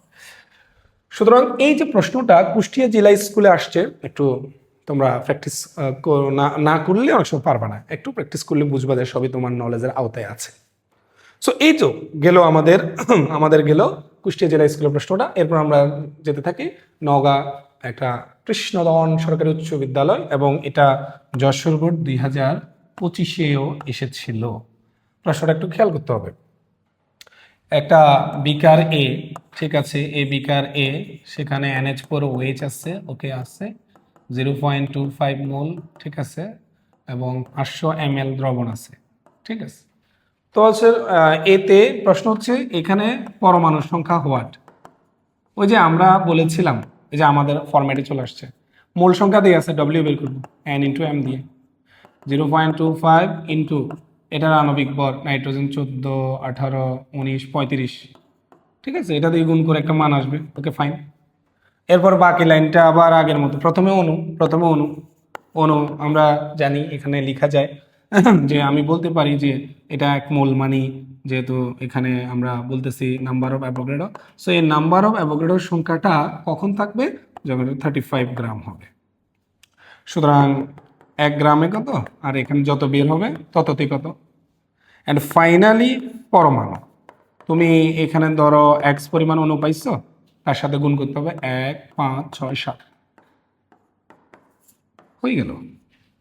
সুতরাং এই যে প্রশ্নটা কুষ্টিয়া জেলা স্কুলে আসছে, একটু তোমরা প্র্যাকটিস না করলে অনেক সময় পারবা না, একটু প্র্যাকটিস করলে বুঝবা যে সবই তোমার নলেজের আওতায় আছে। সো এই তো গেল আমাদের গেল কুষ্টিয়া জেলা স্কুলের প্রশ্নটা। এরপর আমরা যেতে থাকি নওগাঁ একটা কৃষ্ণদন সরকারি উচ্চ বিদ্যালয়, এবং এটা যশোর বোর্ড 2025-এও এসেছিল। প্রশ্নটা একটু খেয়াল করতে হবে। একটা বিকার এ, ঠিক আছে, এ বিকার এ, সেখানে NH4 OH আছে, ওকে আছে 0.25 মোল, ঠিক আছে, এবং 500 ml দ্রবণ আছে, ঠিক আছে। তো হচ্ছে এতে প্রশ্ন হচ্ছে এখানে পরমাণুর সংখ্যা হোয়াট, ওই যে আমরা বলেছিলাম এই যে আমাদের ফরম্যাটে চলে আসছে, মোল সংখ্যা দিয়ে আছে, ডব্লিউ বের করবো N ইন্টু এম দিয়ে, 0.25 ইন্টু এটার আণবিক ভর নাইট্রোজেন 14, 18, 19, 35, ঠিক আছে, এটা দিয়ে গুণ করে একটা মান আসবে। Okay fine. এরপর বাকি লাইনটা আবার আগের মতো, প্রথমে অনু আমরা জানি এখানে লেখা যায় যে আমি বলতে পারি যে এটা 1 মোল, মানে যেহেতু এখানে আমরা বলতেছি নাম্বার অফ অ্যাভোগাড্রো, সো এই নাম্বার অফ অ্যাভোগাড্রোর সংখ্যাটা কখন থাকবে, যখন 35 গ্রাম হবে। সুতরাং 1 গ্রামে কত, আর এখানে যত বের হবে তততে কত। অ্যান্ড ফাইনালি পরমাণু, তুমি এখানে ধরো এক্স পরিমাণ অণু পাইছো, তার সাথে গুণ করতে হবে 1, 5, 6, 7, হয়ে গেল।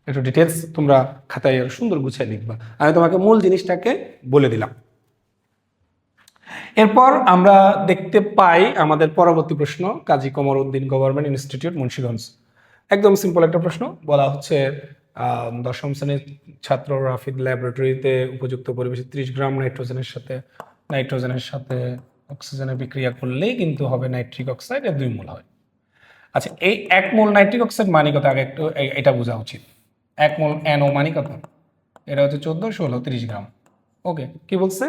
একটু ডিটেলস তোমরা খাতায় আরো সুন্দর গুছিয়ে লিখবা, আমি তোমাকে মূল জিনিসটাকে বলে দিলাম। এরপর আমরা দেখতে পাই আমাদের পরবর্তী প্রশ্ন, কাজী কমরউদ্দিন গভর্নমেন্ট ইনস্টিটিউট মুন্সিগঞ্জ। একদম সিম্পল একটা প্রশ্ন, বলা হচ্ছে 10ম শ্রেণীর ছাত্র রাফিদ ল্যাবরেটরিতে উপযুক্ত পরিবেশে 30 গ্রাম নাইট্রোজেনের সাথে অক্সিজেনের বিক্রিয়া করলেই কিন্তু হবে নাইট্রিক অক্সাইড, এর 2 মোল হয়। আচ্ছা, এই 1 মোল নাইট্রিক অক্সাইড মানে কত, আগে একটু এটা বোঝা উচিত। 1 মোল NO মানে কত, এটা হচ্ছে 14, 16, 30 গ্রাম। ওকে, কি বলছে,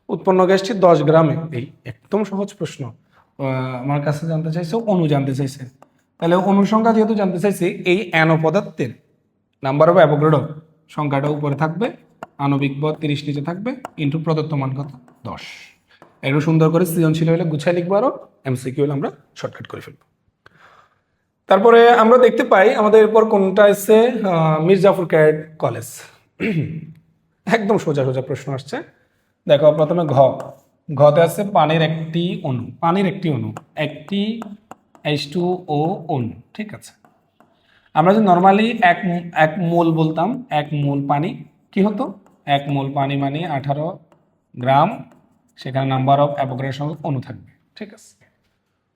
উৎপন্ন গ্যাসটি 10 গ্রামে। এই একদম সহজ প্রশ্ন, আমার কাছে জানতে চাইছে অণু জানতে চাইছে, তাহলে অণুর সংখ্যা যেহেতু জানতে চাইছি, এই NO পদার্থের নাম্বার অফ অ্যাভোগাড্রো সংখ্যাটা উপরে থাকবে, আণবিক ভর 30 নিচে থাকবে, ইন্টু প্রদত্ত মান কত 10। একটু সুন্দর করে সৃজনশীল হলে গুছাই লিখবো, আরো MCQ হলে আমরা শর্টকাট করে ফেলবো। তারপরে আমরা দেখতে পাই আমাদের এরপর কোনটা এসছে, মির্জাফর ক্যাডেট কলেজ। একদম সোজা প্রশ্ন আসছে। দেখো প্রথমে ঘতে আছে পানির একটি অণু, একটি H2O অণু, ঠিক আছে। আমরা যে নর্মালি এক মোল বলতাম, 1 মোল পানি কি হতো, 1 মোল পানি মানে 18 গ্রাম, সেখানে নাম্বার অফ অ্যাভোগাড্রোর সঙ্গে অণু থাকবে, ঠিক আছে।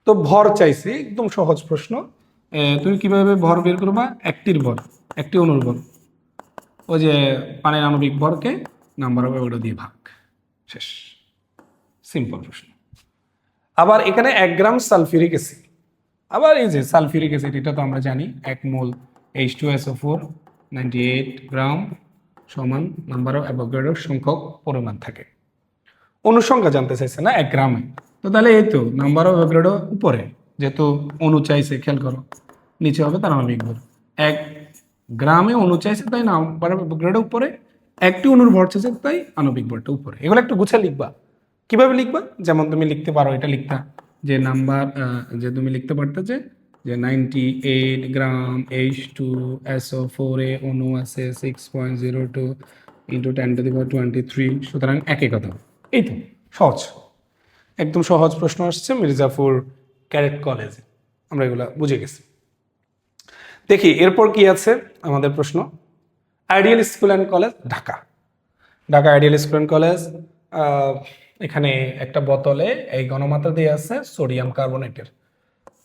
তো ভর চাইছি, একদম সহজ প্রশ্ন। তুমি কিভাবে ভর বের করবা, একটি অণুর ভর, ওই যে পানির আণবিক ভরকে নাম্বার অফ অ্যাভোগাড্রো দিয়ে ভাগ, শেষ, সিম্পল প্রশ্ন। আবার এখানে 1 গ্রাম সালফিউরিক অ্যাসিড, আবার এই যে সালফিউরিক অ্যাসিড, এটা তো আমরা জানি 1 মোল H2SO4 98 গ্রাম সমান নাম্বার অফ অ্যাভোগাড্রোর সংখ্যক পরিমাণ থাকে। অনুসংখ্যা জানতে চাইছে না 1 গ্রামে, তো তাহলে এই তো নাম্বার অফ অ্যাভোগাড্রো উপরে, যেহেতু অণু চাইছে, খেয়াল করো নিচে হবে তার আণবিক ভর। 1 গ্রামে অণু চাইছে তাই নাম্বার অফ অ্যাভোগাড্রো উপরে, একটি অণুর ভর চাইছে তাই আণবিক ভরটা উপরে। এগুলো একটু গুছিয়ে লিখবা। কিভাবে লিখবা, যেমন তুমি লিখতে পারো, এটা লিখতা যে নাম্বার, যে তুমি লিখতে পারতে যে 98 গ্রাম H2SO4 এ অণু আছে 6.02 ইন্টু 10^23, সুতরাং একে কত। এই তো সহজ, একদম সহজ প্রশ্ন আসছে মির্জাপুর ক্যাডেট কলেজে, আমরা এগুলা বুঝে গেছি। দেখি এরপর কি আছে আমাদের প্রশ্ন, ideal school and college Dhaka ideal school and college. এখানে একটা বোতলে এই ঘনমাত্রা দিয়ে আছে সোডিয়াম কার্বনেটের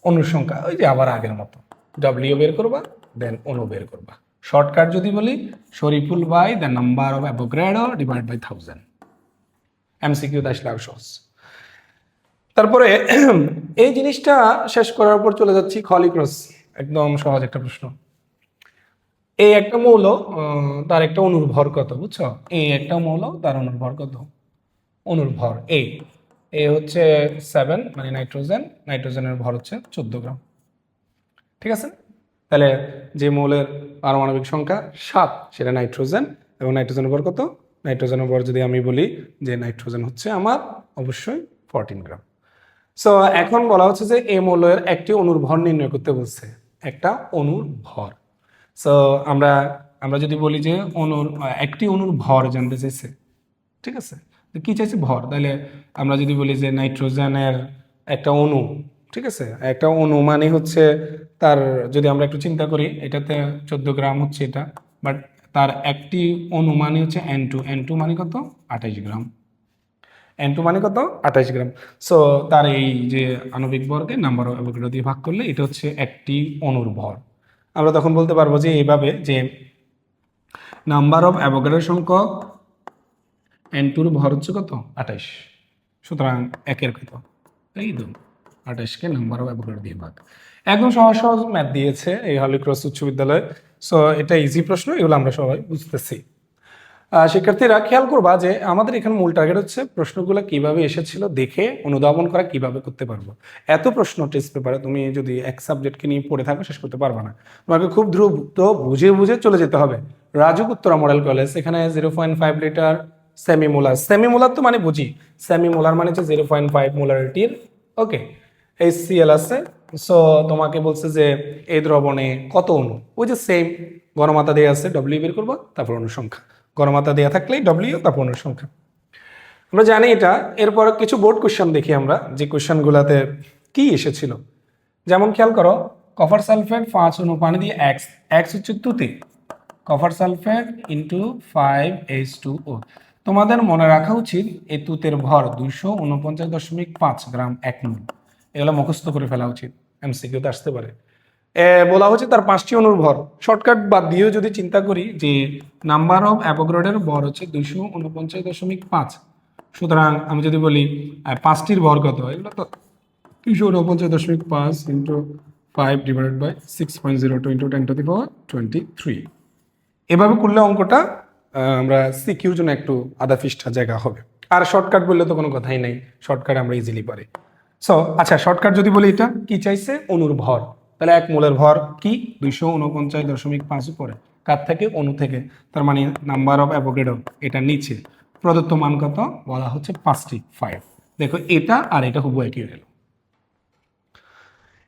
অণুর সংখ্যা, ওই যে আবার আগের মতো ডব্লিউ বের করবা, দেন অণু বের করবা। শর্টকাট যদি বলি, Shariful by the number of Avogadro divide by 1000। MCQ আসলে আরো সহজ। তারপরে এই জিনিসটা শেষ করার পর চলে যাচ্ছি খলি ক্রস, একদম সহজ একটা প্রশ্ন। এই একটা মৌল, তার একটা অণুর ভর কত, বুঝছো? এই একটা মৌল, তার অণুর ভর কত? অণুর ভর এ হচ্ছে 7, মানে নাইট্রোজেন, নাইট্রোজেনের ভর হচ্ছে 14 গ্রাম। ঠিক আছে, তাহলে যে মৌলের পারমাণবিক সংখ্যা 7 সেটা নাইট্রোজেন, এবং নাইট্রোজেনের ভর কত? নাইট্রোজেনের ভর যদি আমি বলি যে নাইট্রোজেন হচ্ছে আমার অবশ্যই 14 গ্রাম। সো এখন বলা হচ্ছে যে এই মৌলের একটি অণুর ভর নির্ণয় করতে বলছে, একটা অণুর ভর। সো আমরা আমরা যদি বলি যে একটি অণুর ভর জানতে চাইছে, ঠিক আছে, তো কি চাইছে? ভর। তাহলে আমরা যদি বলি যে নাইট্রোজেনের একটা অণু, ঠিক আছে, একটা অণু মানে হচ্ছে তার, যদি আমরা একটু চিন্তা করি, এটাতে 14 গ্রাম হচ্ছে এটা, বাট তার একটি অণু মানে হচ্ছে N2 মানে কত? 28 গ্রাম। N2 মানে কত? 28 গ্রাম। সো তার এই যে আণবিক ভরকে নাম্বার অফ অ্যাভোগাড্রো দিয়ে ভাগ করলে এটা হচ্ছে একটি অণুর ভর। আমরা তখন বলতে পারবো যে এইভাবে যে নাম্বার অফ অ্যাভোগাড্রো সংখ্যক N2 এর ভর হচ্ছে কত? 28। সুতরাং একের কত? এই 2, 28কে নাম্বার অফ অ্যাভোগাড্রো দিয়ে ভাগ। একদম সহজ সহজ ম্যাথ দিয়েছে এই হলি ক্রস উচ্চ বিদ্যালয়। সো এটা ইজি প্রশ্ন, এগুলো আমরা সবাই বুঝতেছি। শিক্ষার্থীরা খেয়াল করবা যে আমাদের এখানে মূল টার্গেট হচ্ছে প্রশ্নগুলো কিভাবে এসেছিল দেখে অনুধাবন করা কিভাবে করতে পারবো। এত প্রশ্ন টেস্ট পেপারে তুমি যদি এক সাবজেক্টকে নিয়ে পড়ে থাকো শেষ করতে পারবে না, তোমাকে খুব দ্রুত বুঝে বুঝে চলে যেতে হবে। রাজুক উত্তরা মডেল কলেজ, এখানে 0.5 লিটার সেমিমোলার। সেমিমোলার তো মানে বুঝি, সেমিমোলার মানে হচ্ছে 0.5 মোলারিটির, ওকে, HCl আছে। সো তোমাকে বলছে যে এই দ্রবণে কত অণু, ওই যে সেম ঘনমাত্রা দিয়ে আছে, ডব্লিউ বের করবো, তারপর অণুর সংখ্যা, ঘনমাত্রা দেওয়া থাকলেই ডব্লিউ, তারপর অণুর সংখ্যা। আমরা জানি এটা। এরপর কিছু বোর্ড কোশ্চেন দেখি আমরা, যে কোশ্চেনগুলোতে কি এসেছিল। যেমন খেয়াল করো, কপার সালফেট 5 অণু পানি দিয়ে এক্স হচ্ছে তুতে, কপার সালফেট ইন্টু 5H2O। তোমাদের মনে রাখা উচিত এই তুতের ভর 249.5 গ্রাম 1 মোল। এগুলো মুখস্থ করে ফেলা উচিত, এমসিকিউতে আসতে পারে। বলা হচ্ছে তার 5টি অণুর ভর। শর্টকাট বাদ দিয়েও যদি চিন্তা করি যে নাম্বার অফ অ্যাভোগাড্রোর ভর হচ্ছে 249.5, সুতরাং আমি যদি বলি 5টির ভর কত, এগুলো তো 249.5 ইন্টু 5 ডিভাইডেড বাই 6.02 ইন্টু 10⁻23। এভাবে করলে অঙ্কটা আমরা সিকিউর জন্য একটু আধা পৃষ্ঠা জায়গা হবে। আর শর্টকাট বললে তো কোনো কথাই নাই, শর্টকাট আমরা ইজিলি পারি। সো আচ্ছা, শর্টকাট যদি বলি, এটা কি চাইছে? অণুর ভর। তাহলে এক মোলের ভর কি? 249.5 উপরে, কার থেকে? অণু থেকে। তার মানে নাম্বার অফ অ্যাভোগাড্রো এটা নিচে, প্রদত্ত মান কত? বলা হচ্ছে 5টি, 5। দেখো এটা আর এটা হুবহু একই হলো।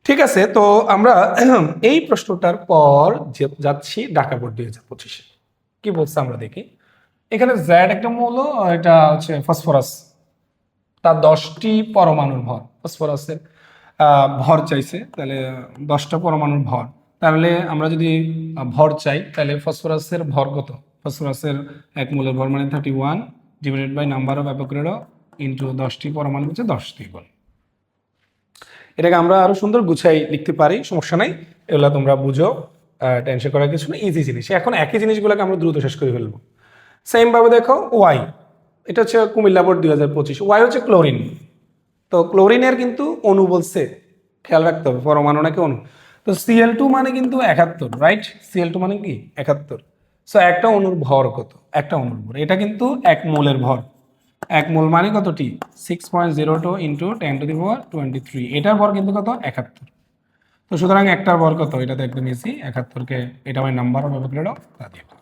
ঠিক আছে, তো আমরা এই প্রশ্নটার পর যাচ্ছি ঢাকা বোর্ড 2025-এ কি বলছে আমরা দেখি। এখানে জ্যাড একটা মৌল, এটা হচ্ছে ফসফরাস, তার 10টি পরমাণুর ভর। ফসফরাসের ভর চাইছে, তাহলে 10টা পরমাণুর ভর। তাহলে আমরা যদি ভর চাই, তাহলে ফসফরাসের ভর কত? ফসফরাসের এক মোলের ভর মানে 31 divided by number of Avogadro into 10টি পরমাণু হচ্ছে 10টি বল। এটাকে আমরা আরো সুন্দর গুছাই লিখতে পারি, সমস্যা নাই। এগুলো তোমরা বুঝো, টেনশন করার কিছু নেই, ইজি জিনিস। এখন একই জিনিসগুলোকে আমরা দ্রুত শেষ করে ফেলবো। সেম ভাবে দেখো ওয়াই, এটা হচ্ছে কুমিল্লা বোর্ড 2025। ওয়াই হচ্ছে ক্লোরিন। তো ক্লোরিনের কিন্তু অণু বলছে, খেয়াল রাখতে হবে পরমাণু নাকি অণু। তো Cl2 মানে কিন্তু 71, রাইট? Cl2 মানে কি 71। সো একটা অণুর ভর কত? একটা অণুর ভর, এটা কিন্তু 1 মোলের ভর। 1 মোল মানে কতটি? 6.02 ইন্টু 10⁻23। এটার ভর কিন্তু কত? 71। তো সুতরাং একটার ভর কত? এটা তো একদম ইজি, 71কে এটা আমার নাম্বার অফ অ্যাভোগাড্রো তা দিয়ে ভাগ।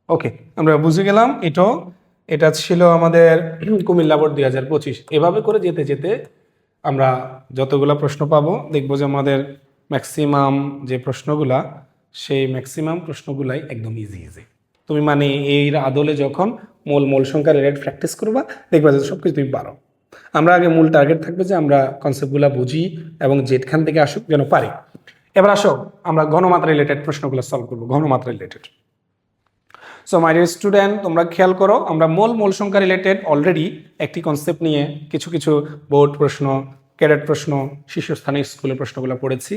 ওকে, আমরা বুঝে গেলাম। এটা ছিল আমাদের কুমিল্লা বোর্ড 2025। এভাবে করে যেতে যেতে আমরা যতগুলা প্রশ্ন পাবো, দেখবো যে আমাদের ম্যাক্সিমাম যে প্রশ্নগুলা, সেই ম্যাক্সিমাম প্রশ্নগুলাই একদম ইজি ইজি। তুমি মানে এই আদলে যখন মোল সংখ্যা রিলেটেড প্র্যাকটিস করবা, দেখবা যে সব কিছু তুমি পারো। আমরা আগে মূল টার্গেট থাকবে যে আমরা কনসেপ্টগুলো বুঝি এবং যেখান থেকে আসুক যেন পারি। এবার আসো আমরা ঘনমাত্রা রিলেটেড প্রশ্নগুলো সলভ করবো, ঘনমাত্রা related. So my dear student, তোমরা খেয়াল করো, আমরা মূল সংখ্যা রিলেটেড অলরেডি একটি কনসেপ্ট নিয়ে কিছু বোর্ড প্রশ্ন, ক্যাডেট প্রশ্ন, শীর্ষস্থানীয় স্কুলের প্রশ্নগুলো পড়েছি।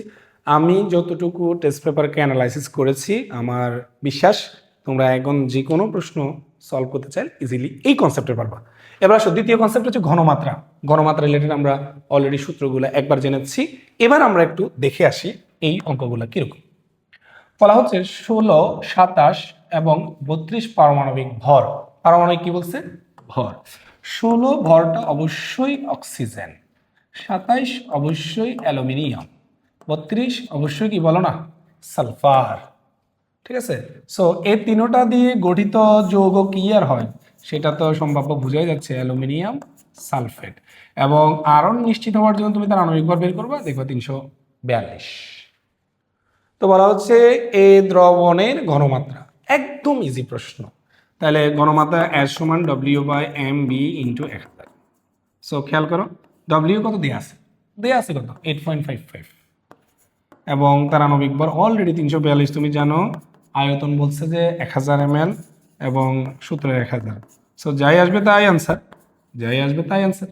আমি যতটুকু টেস্ট পেপারকে অ্যানালাইসিস করেছি, আমার বিশ্বাস তোমরা এখন যে কোনো প্রশ্ন সলভ করতে চাই ইজিলি এই কনসেপ্টে পারবা। এবার আসো দ্বিতীয় কনসেপ্ট হচ্ছে ঘনমাত্রা। ঘনমাত্রা রিলেটেড আমরা অলরেডি সূত্রগুলো একবার জেনেছি। এবার আমরা একটু দেখে আসি এই অঙ্কগুলো কীরকম। বলা হচ্ছে 16, 27 এবং 32 পারমাণবিক ভর। পারমাণবিক কি বলছে? ভর। 16 ভরটা অবশ্যই অক্সিজেন, 27 অবশ্যই অ্যালুমিনিয়াম, 32 অবশ্যই কি বলো না, সালফার। ঠিক আছে। সো এই তিনোটা দিয়ে গঠিত যৌগ কি আর হয় সেটা তো সম্ভাব্য বোঝাই যাচ্ছে, অ্যালুমিনিয়াম সালফেট। এবং আরও নিশ্চিত হওয়ার জন্য তুমি তার আণবিক ভর বের করবা, দেখো 342। তো বলা হচ্ছে এই দ্রবণের ঘনমাত্রা, একদম ইজি প্রশ্ন। তাহলে ঘনমাত্রা এস সমান W/mb ইন্টু 1000। সো খেয়াল করো, ডব্লিউ কত দেওয়া আছে? দেওয়া আছে কত? 8.55। এবং তার আণবিক ভর অলরেডি 342। তুমি জানো আয়তন বলছে যে 1000 ml এবং সূত্রের 1000। সো যাই আসবে তাই আনসার, যাই আসবে তাই আনসার,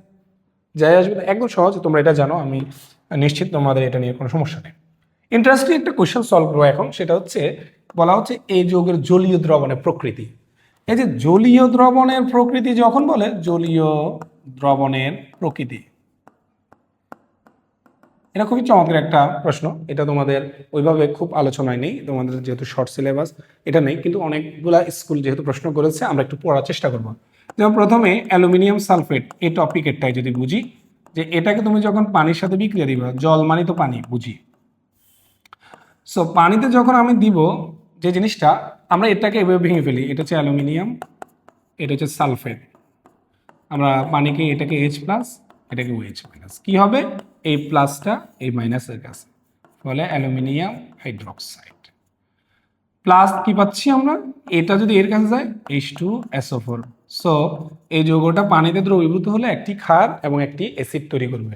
যাই আসবে একদম সহজ। তোমরা এটা জানো, আমি নিশ্চিত তোমাদের এটা নিয়ে কোনো সমস্যা নেই। ইন্টারেস্টিং একটা কোয়েশ্চেন সলভ করবো এখন, সেটা হচ্ছে বলা হচ্ছে এই যৌগের জলীয় দ্রবণের প্রকৃতি। এই যে জলীয় দ্রবণের প্রকৃতি যখন বলে, জলীয় দ্রবণের প্রকৃতি, এটা খুবই চমৎকার একটা প্রশ্ন। এটা তোমাদের ওইভাবে খুব আলোচনায় নেই, তোমাদের যেহেতু শর্ট সিলেবাস এটা নেই, কিন্তু অনেকগুলা স্কুল যেহেতু প্রশ্ন করেছে আমরা একটু পড়ার চেষ্টা করব। যেমন প্রথমে অ্যালুমিনিয়াম সালফেট, এই টপিকেরটাই যদি বুঝি যে এটাকে তুমি যখন পানির সাথে বিক্রিয়া দিবা, জল মানে তো পানি বুঝি। সো পানিতে যখন আমি দিব যে জিনিসটা, আমরা এটাকে এভাবে ভেঙে ফেলি, এটা হচ্ছে অ্যালুমিনিয়াম, এটা হচ্ছে সালফেট। আমরা পানিকে এটাকে H+, এটাকে OH-, কি হবে? এই প্লাসটা এই মাইনাসের কাছে, ফলে অ্যালুমিনিয়াম হাইড্রোক্সাইড। প্লাস কি পাচ্ছি আমরা? এটা যদি এর কাছে যায় H2SO4। সো এই যৌগটা পানিতে দ্রবীভূত হলে একটি ক্ষার এবং একটি অ্যাসিড তৈরি করবে।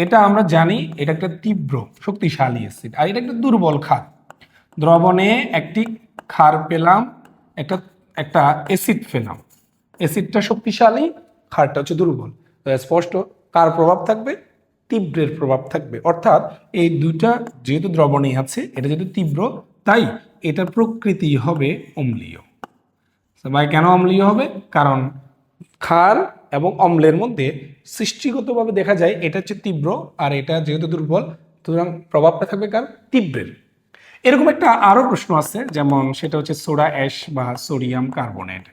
এটা আমরা জানি, এটা একটা তীব্র শক্তিশালী অ্যাসিড, আর এটা একটা দুর্বল ক্ষার। দ্রবণে একটি ক্ষার পেলাম, একটা অ্যাসিড পেলাম। অ্যাসিডটা শক্তিশালী, ক্ষারটা হচ্ছে দুর্বল। স্পষ্ট কার প্রভাব থাকবে? তীব্রের প্রভাব থাকবে। অর্থাৎ এই দুইটা যেহেতু দ্রবণে আছে, এটা যেহেতু তীব্র, তাই এটার প্রকৃতি হবে অম্লীয়। ভাই কেন অম্লীয় হবে? কারণ ক্ষার এবং অম্লের মধ্যে সৃষ্টিগতভাবে দেখা যায় এটা হচ্ছে তীব্র, আর এটা যেহেতু দুর্বল, সুতরাং প্রভাবটা থাকবে কার? তীব্রের। এরকম একটা আরও প্রশ্ন আছে, যেমন সেটা হচ্ছে সোডা অ্যাশ বা সোডিয়াম কার্বনেট।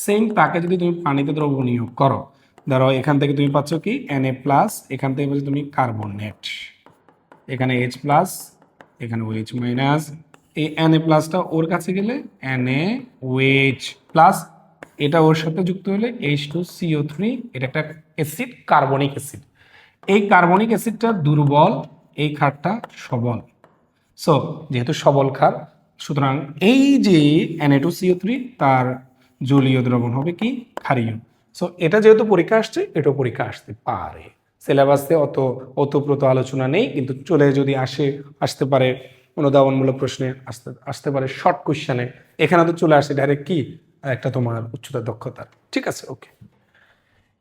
সেম তাকে যদি তুমি পানিতে দ্রবণীয় করো, ধরো এখান থেকে তুমি পাচ্ছ কি Na+, এখান থেকে পাচ্ছ তুমি কার্বনেট, এখানে H+, এখানে OH-, এই Na+টা ওর কাছে গেলে NaOH+, এটা ওর সাথে যুক্ত হলে H2CO3, এটা একটা অ্যাসিড, কার্বনিক অ্যাসিড। এই কার্বনিক অ্যাসিডটা দুর্বল, এই ক্ষারটা সবল। সো যেহেতু সবল ক্ষার, সুতরাং এই যে Na2CO3 তার জলীয় দ্রবণ হবে কি? ক্ষারীয়। সো এটা যেহেতু পরীক্ষা আসছে, এটাও পরীক্ষা আসতে পারে। সিলেবাসে অতপ্রত আলোচনা নেই, কিন্তু চলে যদি আসতে পারে অনুধাবনমূলক প্রশ্নে, আসতে পারে শর্ট কোশ্চেনে। এখানে তো চলে আসে ডাইরেক্ট কি একটা তোমার উচ্চতার দক্ষতার। ঠিক আছে, ওকে।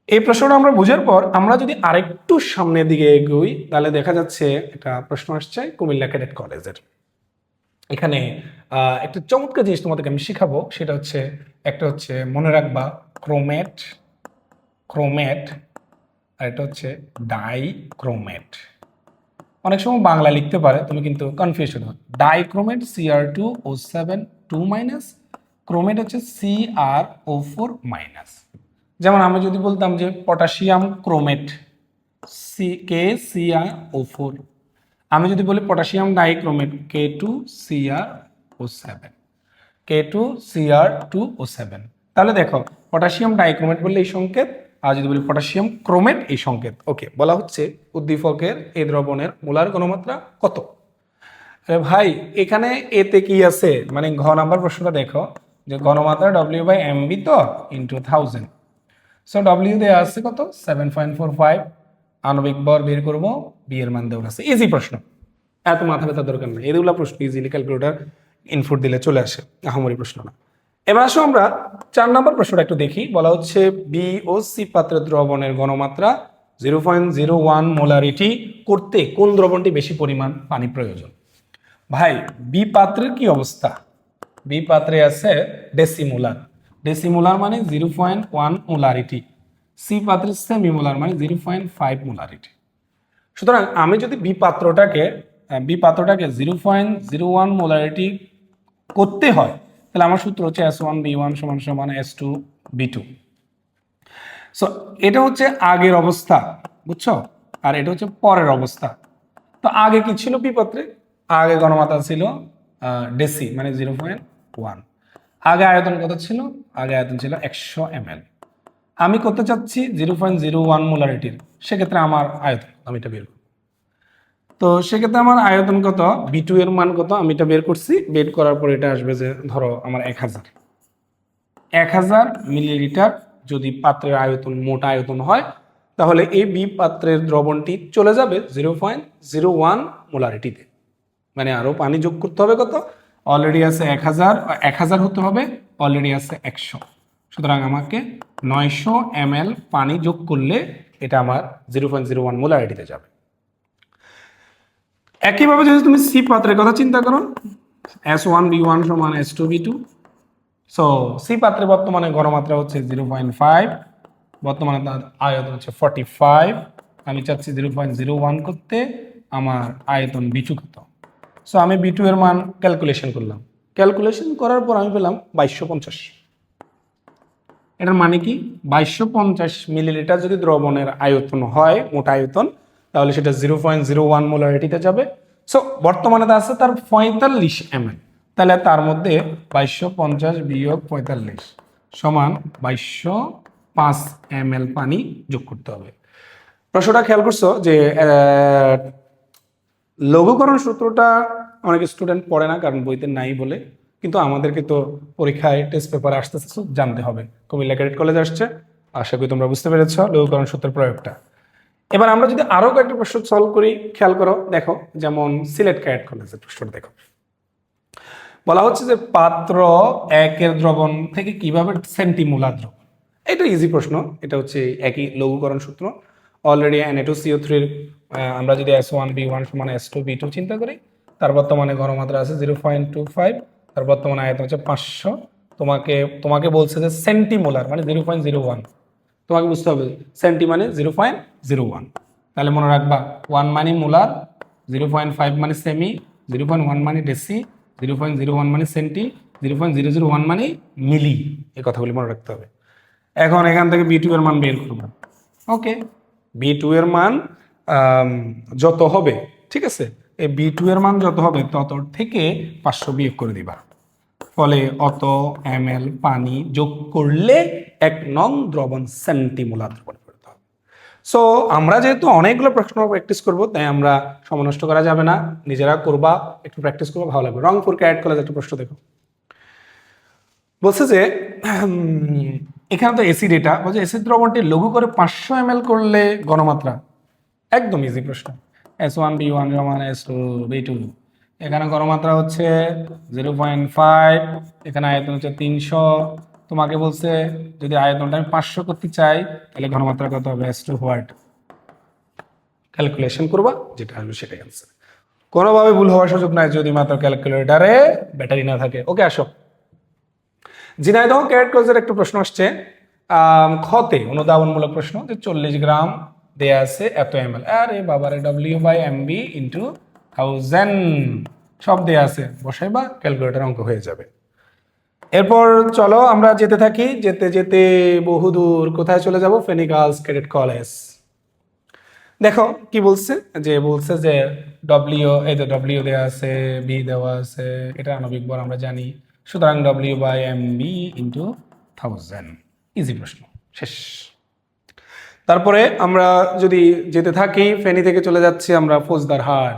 এই প্রশ্নটা আমরা বোঝার পর আমরা যদি আরেকটু সামনের দিকে এগোই, তাহলে দেখা যাচ্ছে একটা প্রশ্ন আসছে কুমিল্লা ক্যাডেট কলেজের। এখানে একটা চমৎকার জিনিস তোমাদেরকে আমি শিখাবো, সেটা হচ্ছে একটা হচ্ছে মনে রাখবা ক্রোমেট, আর এটা হচ্ছে ডাইক্রোমেট। অনেক সময় বাংলা লিখতে পারে, তুমি কিন্তু কনফিউশন হয়। ডাইক্রোমেট Cr2O7 2-, ক্রোমেট হচ্ছে Cr O4-। যেমন আমি যদি বলতাম যে পটাশিয়াম ক্রোমেট KCrO4, আমি যদি বলি পটাশিয়াম ডাইক্রোমেট K2Cr2O7, তাহলে দেখো পটাশিয়াম ডাইক্রোমেট বললে এই সংকেত, আর যদি বলি পটাশিয়াম ক্রোমেট এই সংকেত। ওকে, বলা হচ্ছে উদ্দীপকের এই দ্রবণের মোলার ঘনমাত্রা কত? আরে ভাই এখানে এতে কি আছে, মানে ঘ নাম্বার প্রশ্নটা দেখো যে ঘনমাত্রা W/mb তো ইন্টু 1000। সো W দেওয়া আছে কত? 7.45। আণবিক ভর বের করবো, বি এর মান দেওয়া আছে। ইজি প্রশ্ন, এত মাথা ব্যথা দরকার নেই। এগুলো প্রশ্ন ইজিলি ক্যালকুলেটর ইনপুট দিলে চলে আসে, আহামরি প্রশ্ন না। এবার আসো আমরা 4 নম্বর প্রশ্নটা একটু দেখি। বলা হচ্ছে বি ও সি পাত্রের দ্রবণের ঘনমাত্রা 0.01 মোলারিটি করতে কোন দ্রবণটি বেশি পরিমাণ পানি প্রয়োজন? ভাই, বি পাত্রের কি অবস্থা? বি পাত্রে আছে ডেসিমোলার। ডেসিমোলার মানে 0.1 মোলারিটি। সি পাত্রে সেমিমোলার মানে 0.5 মোলারিটি। সুতরাং আমি যদি বি পাত্রটাকে 0.01 মোলারিটি করতে হয়, তাহলে আমার সূত্র হচ্ছে S1B1 সমান সমান S2B2। সো এটা হচ্ছে আগের অবস্থা, বুঝছো? আর এটা হচ্ছে পরের অবস্থা। তো আগে কি ছিল বি পাত্রে? আগে ঘনমাত্রা ছিল ডেসি মানে 0.1। আগে আয়তন কত ছিল? আগে আয়তন ছিল 100 ml। আমি করতে চাচ্ছি 0.01 মোলারিটির, সেক্ষেত্রে আমার আয়তন আমি এটা বের করব। তো সেক্ষেত্রে আমার আয়তন কত, B2 এর মান কত, আমি এটা বের করছি। বের করার পর এটা আসবে যে ধরো আমার 1000 মিলিলিটার যদি পাত্রের আয়তন মোট আয়তন হয়, তাহলে এই বি পাত্রের দ্রবণটি চলে যাবে 0.01 মোলারিটিতে। মানে আরো পানি যোগ করতে হবে কত? অলরেডি আছে 1000 হতে হবে, অলরেডি আছে 100। সুতরাং আমাকে 900 ml পানি যোগ করলে এটা আমার 0.01 মোলারিটিতে যাবে। একইভাবে যদি তুমি সি পাত্রের কথা চিন্তা করো, S1B1 সমান S2B2। সো সি পাত্রে বর্তমানে ঘনমাত্রা হচ্ছে 0.5, বর্তমানে তার আয়তন হচ্ছে 45। আমি চাচ্ছি 0.01 করতে, আমার আয়তন B2 কত? সো আমি B2 এর মান ক্যালকুলেশন করলাম। ক্যালকুলেশন করার পর আমি পেলাম 2250। এটার মানে কি, 2250 মিলিলিটার যদি দ্রবণের আয়তন হয়, মোট আয়তন, তাহলে সেটা 0.01 মোলারিটিতে যাবে। সো বর্তমানে তা আছে তার 45 ml। তাহলে তার মধ্যে 2250 বিয়োগ 45 সমান 2205 ml পানি যোগ করতে হবে। প্রশ্নটা খেয়াল করছো যে লঘুকরণ সূত্রটা অনেক স্টুডেন্ট পড়ে না, কারণ বইতে নাই বলে। কিন্তু আমাদেরকে তো পরীক্ষায় টেস্ট পেপারে আসতেছে, জানতে হবে। কুমিল্লা ক্যাডেট কলেজ আসছে, আশা করি তোমরা বুঝতে পেরেছ লঘুকরণ সূত্রের প্রয়োগটা। এবার আমরা যদি আরো কয়েকটা প্রশ্ন সলভ করি, খেয়াল করো, দেখো। যেমন সিলেট ক্যাডেট কলেজের প্রশ্নটা দেখো। বলা হচ্ছে যে পাত্র 1-এর দ্রবণ থেকে কিভাবে সেন্টিমোলার দ্রবণ। এটা ইজি প্রশ্ন, এটা হচ্ছে একই লঘুকরণ সূত্র। অলরেডি Na2CO3 আমরা যদি S1B1 সমান S2B2 চিন্তা করি, তার বর্তমানে ঘনমাত্রা আছে 0.25, তার বর্তমানে আয়তন হচ্ছে 500। তোমাকে বলছে যে সেন্টিমোলার মানে 0.01। তোমাকে বুঝতে হবে সেন্টি মানে 0.01। তাহলে মনে রাখবা 1 মানে মোলার, 0.5 মানে সেমি, 0.1 মানে ডেসি, 0.01 মানে সেন্টি, 0.001 মানে মিলি। এই কথাগুলি মনে রাখতে হবে। এখন এখান থেকে B2 এর মান বের করবো। ওকে, B2 এর মান যত হবে, ঠিক আছে, এই B2 এর মান যত হবে তত থেকে 500 বিয়োগ করে দিবা। ফলে অত ml পানি যোগ করলে 1 নং দ্রবণ সেন্টিমোলার দ্রবণ করতে হবে। সো আমরা যেহেতু অনেকগুলো প্রশ্ন প্র্যাকটিস করব, তাই আমরা সময় নষ্ট করা যাবে না, নিজেরা করবা, একটু প্র্যাকটিস করবা, ভালো লাগবে। রংপুর ক্যাডেট কলেজ একটা প্রশ্ন দেখো। বলছে যে এখানে তো এসিড, এটা বলছে এসিড দ্রবণটি লঘু করে 500 ml করলে ঘনমাত্রা। একদম ইজি প্রশ্ন। S1B1 সমান S2B2। এখানে ঘনমাত্রা হচ্ছে 0.5, এখানে আয়তন হচ্ছে 300। তোমাকে বলছে যদি আয়তনটা আমি 500 করতে চাই, তাহলে ঘনমাত্রা কত হবে? S2 what? ক্যালকুলেশন করবা, যেটা আসবে সেটাই অ্যান্সার। কোনোভাবে ভুল হওয়ার সুযোগ নাই যদি মাত্র ক্যালকুলেটরে ব্যাটারি না থাকে। ওকে, আসো। ঝিনাইদহ ক্যাডেট কলেজের একটা প্রশ্ন আসছে খতে, অনুধাবনমূলক প্রশ্ন, যে 40 গ্রাম দেয়া আছে এত ml। আরে বাবারে, W/MB ইন্টু 1000 সব দেয়া আছে, বসাইবা, ক্যালকুলেটর অঙ্ক হয়ে যাবে। এরপর চলো আমরা যেতে থাকি, যেতে যেতে বহুদূর কোথায় চলে যাব? Feni girls cadet college. দেখো কি বলছে, বলছে যে এই যে W দেওয়া আছে, B দেওয়া আছে, এটা আণবিক ভর আমরা জানি। সুতরাং W/MB ইন্টু 1000। ইজি প্রশ্ন, শেষ। তারপরে আমরা যদি যেতে থাকি, ফেনী থেকে চলে যাচ্ছি আমরা ফৌজদারহাট।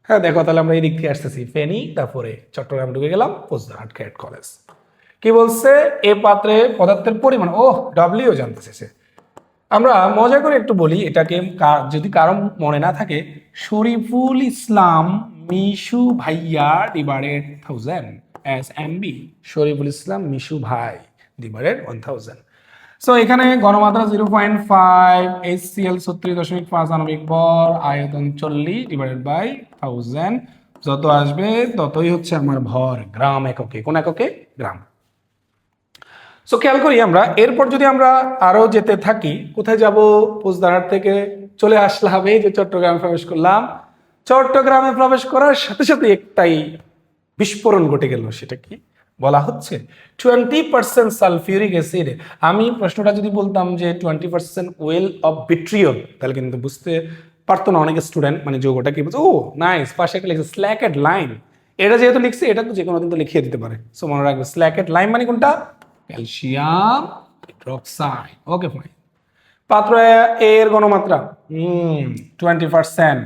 হ্যাঁ দেখো, তাহলে আমরা এই দিক থেকে আসতেছি, ফেনী, তারপরে চট্টগ্রাম ঢুকে গেলাম, ফৌজদারহাট ক্যাডেট কলেজ। কি বলছে? এ পাত্রে পদার্থের পরিমাণ, W জানতেছে সে। আমরা মজা করে একটু বলি এটাকে, যদি কারো মনে না থাকে, শরীফুল ইসলাম মিশু ভাইয়া ডিভাইডেড 1000 SMB শরীফুল ইসলাম মিশু ভাই ডিভাইডেড 1000। সো এখানে ঘনমাত্রা 0.5, HCl 36.5 আণবিক ভর, আয়তন 40 ডিভাইডেড বাই 1000। যত আসবে ততই হচ্ছে আমার ভর গ্রাম এককে। কোন এককে? গ্রাম। সো খেয়াল করি আমরা এরপর যদি আমরা আরো যেতে থাকি, কোথায় যাব? পোজদারহাট থেকে চলে আসলাম, এই যে চট্টগ্রামে প্রবেশ করলাম। চট্টগ্রামে প্রবেশ করার সাথে সাথে একটাই বিস্ফোরণ ঘটে গেল। সেটা কি? বলা হচ্ছে 20% সালফিউরিক অ্যাসিড। আমি প্রশ্নটা যদি বলতাম যে 20% ওয়েল অফ ভিট্রিয়ল, তাহলে কিন্তু বুঝতে পারতো না অনেক স্টুডেন্ট, মানে যোগটা কি বলছে, ও নাইস, পাশে একটা লিখছে স্ল্যাকেড লাইন। এটা যেহেতু লিখছে, এটা তো যে কোনো দিন তো লিখিয়ে দিতে পারে। সো মনে রাখবে স্ল্যাকেড লাইন মানে কোনটা? Calcium hydroxide. Okay fine. পাত্র এর ঘনমাত্রা 20%।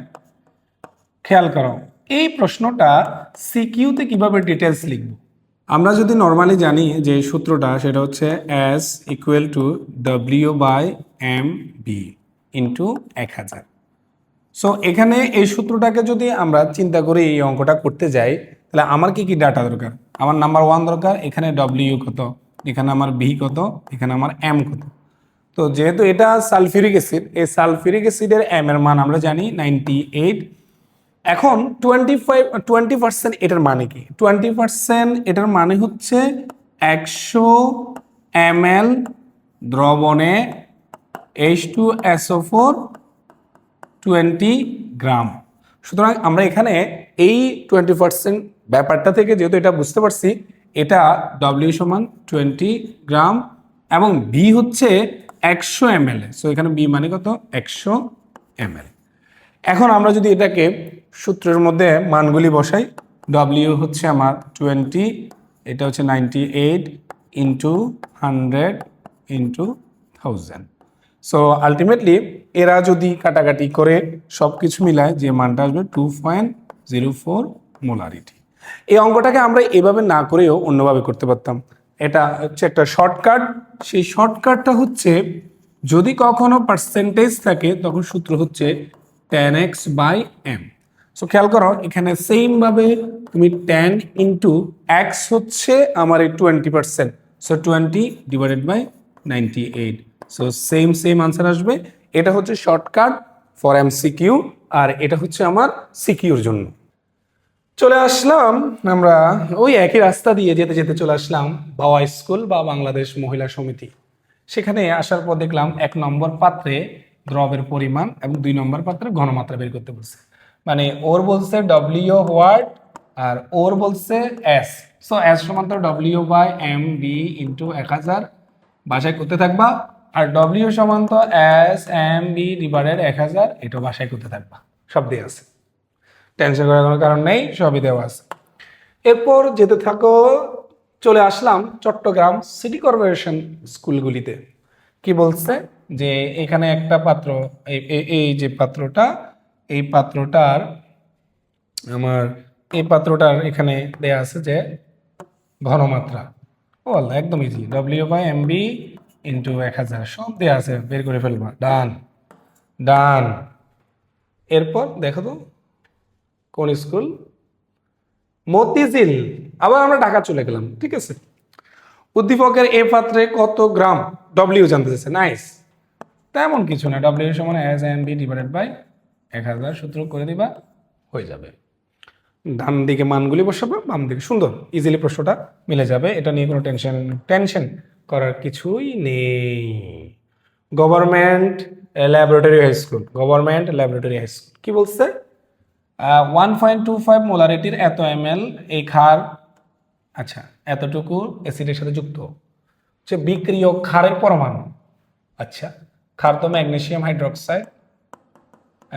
খেয়াল করো এই প্রশ্নটা সিকিউতে কিভাবে ডিটেলস লিখব। আমরা যদি নর্মালি জানি যে সূত্রটা, সেটা হচ্ছে S equal to W/MB into 1000। So এখানে এই সূত্রটাকে যদি আমরা চিন্তা করি, এই অঙ্কটা করতে যাই, তাহলে আমার কি কি ডাটা দরকার? আমার নাম্বার 1 দরকার, এখানে W কত, এখানে আমার B কত, এখানে আমার M কত। তো যেহেতু এটা সালফিউরিক অ্যাসিড, এই সালফিউরিক অ্যাসিডের M এর মান আমরা জানি 98। এখন 20% এটার মানে কি? 20% এটার মানে হচ্ছে 100 ml দ্রবণে H2SO4 20 গ্রাম। সুতরাং আমরা এখানে এই 20% ব্যাপারটা থেকে যেহেতু এটা বুঝতে পারছি, এটা W সমান 20 গ্রাম এবং B হচ্ছে 100 ml। সো এখানে B মানে কত? 100 ml। এখন আমরা যদি এটাকে সূত্রের মধ্যে মানগুলি বসাই, W হচ্ছে আমার 20, এটা হচ্ছে 98 ইন্টু 100 ইন্টু 1000। সো আলটিমেটলি এরা যদি কাটাকাটি করে সব কিছু মিলায়, যে মানটা আসবে 2.04 মোলারিটি। এই অঙ্কটাকে আমরা এভাবে না করেও অন্যভাবে করতে পারতাম। এটা হচ্ছে একটা শর্টকাট। সেই শর্টকাটটা হচ্ছে, যদি কখনো পার্সেন্টেজ থাকে তখন সূত্র হচ্ছে 10x/m। সো খেয়াল করো এখানে সেম ভাবে তুমি 10 ইন্টু এক্স হচ্ছে আমার এই 20%, so 20 divided by 98। So same answer আসবে। এটা হচ্ছে শর্টকাট ফর MCQ, আর এটা হচ্ছে আমার সিকিউর জন্য। চলে আসলাম আমরা ওই একই রাস্তা দিয়ে যেতে যেতে চলে আসলাম বাওয়া স্কুল বা বাংলাদেশ মহিলা সমিতি। সেখানে আসার পর দেখলাম 1 নম্বর পাত্রে দ্রবের পরিমাণ এবং 2 নম্বর পাত্রে ঘনমাত্রা বের করতে বলছে। মানে ওর বলছে W হোয়াট আর ওর বলছে S। সো S সমান তো W/MB ইন্টু 1000, বাসায় করতে থাকবা। আর W সমান তো SMB ডিভাইডেড 1000, এটাও বাসায় করতে থাকবা। সব দিয়ে আছে, টেনশন করার কোনো কারণ নেই, সবই দেওয়া আছে। এরপর যেতে থাকো, চলে আসলাম চট্টগ্রাম সিটি কর্পোরেশন স্কুলগুলিতে। কি বলছে যে এখানে একটা পাত্র, এই যে পাত্রটা, এই পাত্রটার আমার এই পাত্রটার এখানে দেয়া আছে যে ঘনমাত্রা, ও আল্লাহ একদম ইজি, W/MB ইন্টু 1000 সব দেয়া আছে, বের করে ফেলবা। ডান। এরপর দেখো তো কোন স্কুল? মতিঝিল। আবার আমরা ঢাকা চলে গেলাম, ঠিক আছে। উদ্দীপকের এ পাত্রে কত গ্রাম? W জানতে চাইছে, নাইস। তেমন কিছু না, W সমান SMB ডিভাইডেড বাই 1000, সূত্র করে দিবা, হয়ে যাবে। ডান দিকে মানগুলি বসাবো, বাম দিকে, সুন্দর ইজিলি প্রশ্নটা মিলে যাবে। এটা নিয়ে কোনো টেনশন করার কিছুই নেই। গভর্নমেন্ট ল্যাবরেটরি হাই স্কুল, কি বলছে? 1.25 মোলারিটির এত ml এই ক্ষার, আচ্ছা এতটুকু অ্যাসিডের সাথে যুক্ত হচ্ছে বিক্রিয়ক ক্ষারের পরমাণু। আচ্ছা, ক্ষার তো ম্যাগনেসিয়াম হাইড্রোক্সাইড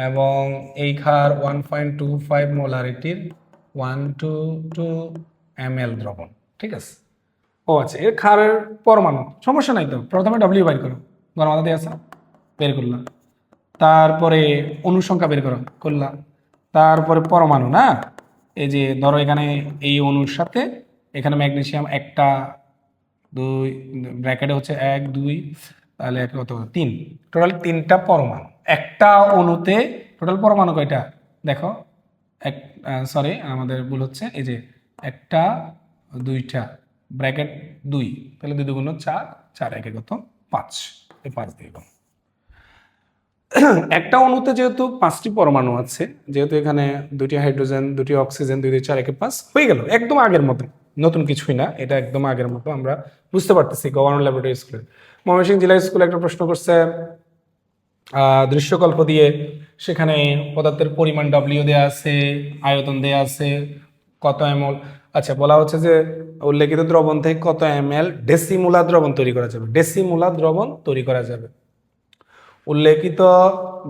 এবং এই ক্ষার 1.25 মোলারিটির 122 ml দ্রবণ, ঠিক আছে। ও আচ্ছা, এর ক্ষারের পরমাণু, সমস্যা নাই তো। প্রথমে W বের করো, গণমাত্রা দিয়ে আছে, বের করলাম। তারপরে অনুসংখ্যা বের করলাম। তারপরে পরমাণু, না এই যে ধরো এখানে এই অণুর সাথে এখানে ম্যাগনেসিয়াম একটা, 2 ব্র্যাকেটে হচ্ছে 1 2, তাহলে কত? 3, টোটাল 3টা পরমাণু একটা অণুতে। টোটাল পরমাণু কয়টা দেখো, সরি আমাদের ভুল হচ্ছে, এই যে 1 দুইটা ব্র্যাকেট 2, তাহলে 2 দুগুণ 4, 4 একে কত 5, এই 5 দিয়ে গুণ। একটা অণুতে যেহেতু 5টি পরমাণু আছে, যেহেতু এখানে 2টি হাইড্রোজেন 2টি অক্সিজেন 2 2 4 একে 5 হয়ে গেল, একদম আগের মতো, নতুন কিছুই না, এটা একদম আগের মতো আমরা বুঝতে পারতেছি। গভর্নমেন্ট ল্যাবরেটরি স্কুলে, ময়মনসিংহ জেলা স্কুলে একটা প্রশ্ন করছে দৃশ্যকল্প দিয়ে, সেখানে পদার্থের পরিমাণ ডব্লিউ দেয়া আছে, আয়তন দেয়া আছে, কত এমএল। আচ্ছা, বলা হচ্ছে যে উল্লেখিত দ্রবণ থেকে কত এমএল ডেসিমোলার দ্রবণ তৈরি করা যাবে, ডেসিমোলার দ্রবণ তৈরি করা যাবে। উল্লেখিত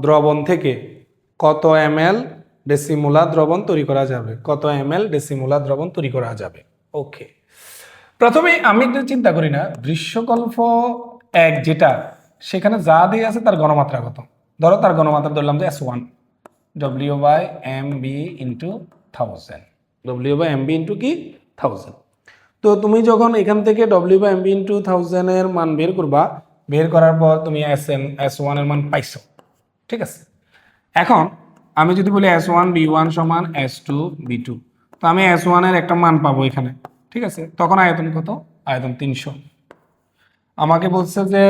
দ্রবণ থেকে কত এমএল ডেসিমোলার দ্রবণ তৈরি করা যাবে, কত এমএল ডেসিমোলার দ্রবণ তৈরি করা যাবে। ওকে, প্রথমে আমি একটু চিন্তা করি না, দৃশ্যকল্প 1 যেটা, সেখানে যা দিয়ে আছে তার গণমাত্রা কত, ধরো তার গণমাত্রা ধরলাম যে S1, W/MB into 1000, W/MB into কি 1000। তো তুমি যখন এখান থেকে W/MB ইন্টু 1000 এর মান বের করবা, বের করার পর তুমি S1 এর মান পাইছো, ঠিক আছে। এখন আমি যদি বলি S1 B1 সমান S2 B2, তো আমি S1 এর একটা মান পাবো এখানে, ঠিক আছে। তখন আয়তন কত, আয়তন 300। আমাকে বলছে যে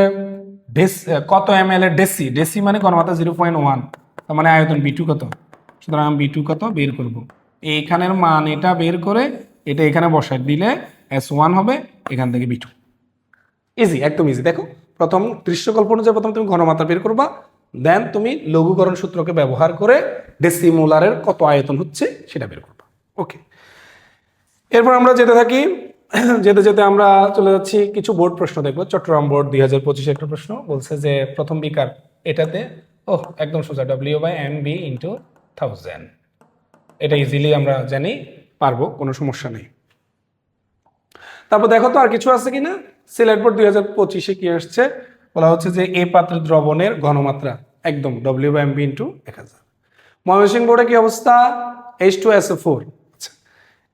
কত এমএল এর ডেসি, ডেসি মানে গণমাত্রা 0.1, তার মানে আয়তন B2 কত, সুতরাং আমি B2 কত বের করব। এইখানের মান এটা বের করে এটা এখানে বসাই দিলে S1 হবে, এখান থেকে B2। ইজি, একদম ইজি। দেখো, প্রথম দৃশ্যকল্প অনুযায়ী প্রথম তুমি ঘনমাত্রা বের করবা, দেন তুমি লঘুকরণ সূত্রকে ব্যবহার করে ডেসিমোলারের কত আয়তন হচ্ছে সেটা বের করবা। ওকে, এরপর আমরা যেতে থাকি, যেতে যেতে আমরা চলে যাচ্ছি কিছু বোর্ড প্রশ্ন দেখবো। চট্টগ্রাম বোর্ড 2025 একটা প্রশ্ন বলছে যে প্রথম বিকার এটাতে, একদম সোজা, W/MB ইন্টু 1000, এটা ইজিলি আমরা জানি, পারবো, কোনো সমস্যা নেই। তারপর দেখো তো আর কিছু আছে কিনা। সিলেট বোর্ড 2025 কি আসছে, বলা হচ্ছে যে এ পাত্রের দ্রবণের ঘনমাত্রা একদম W/MB ইন্টু 1000। ময়মনসিংহ বোর্ডে কি অবস্থা, H2SO4। আচ্ছা,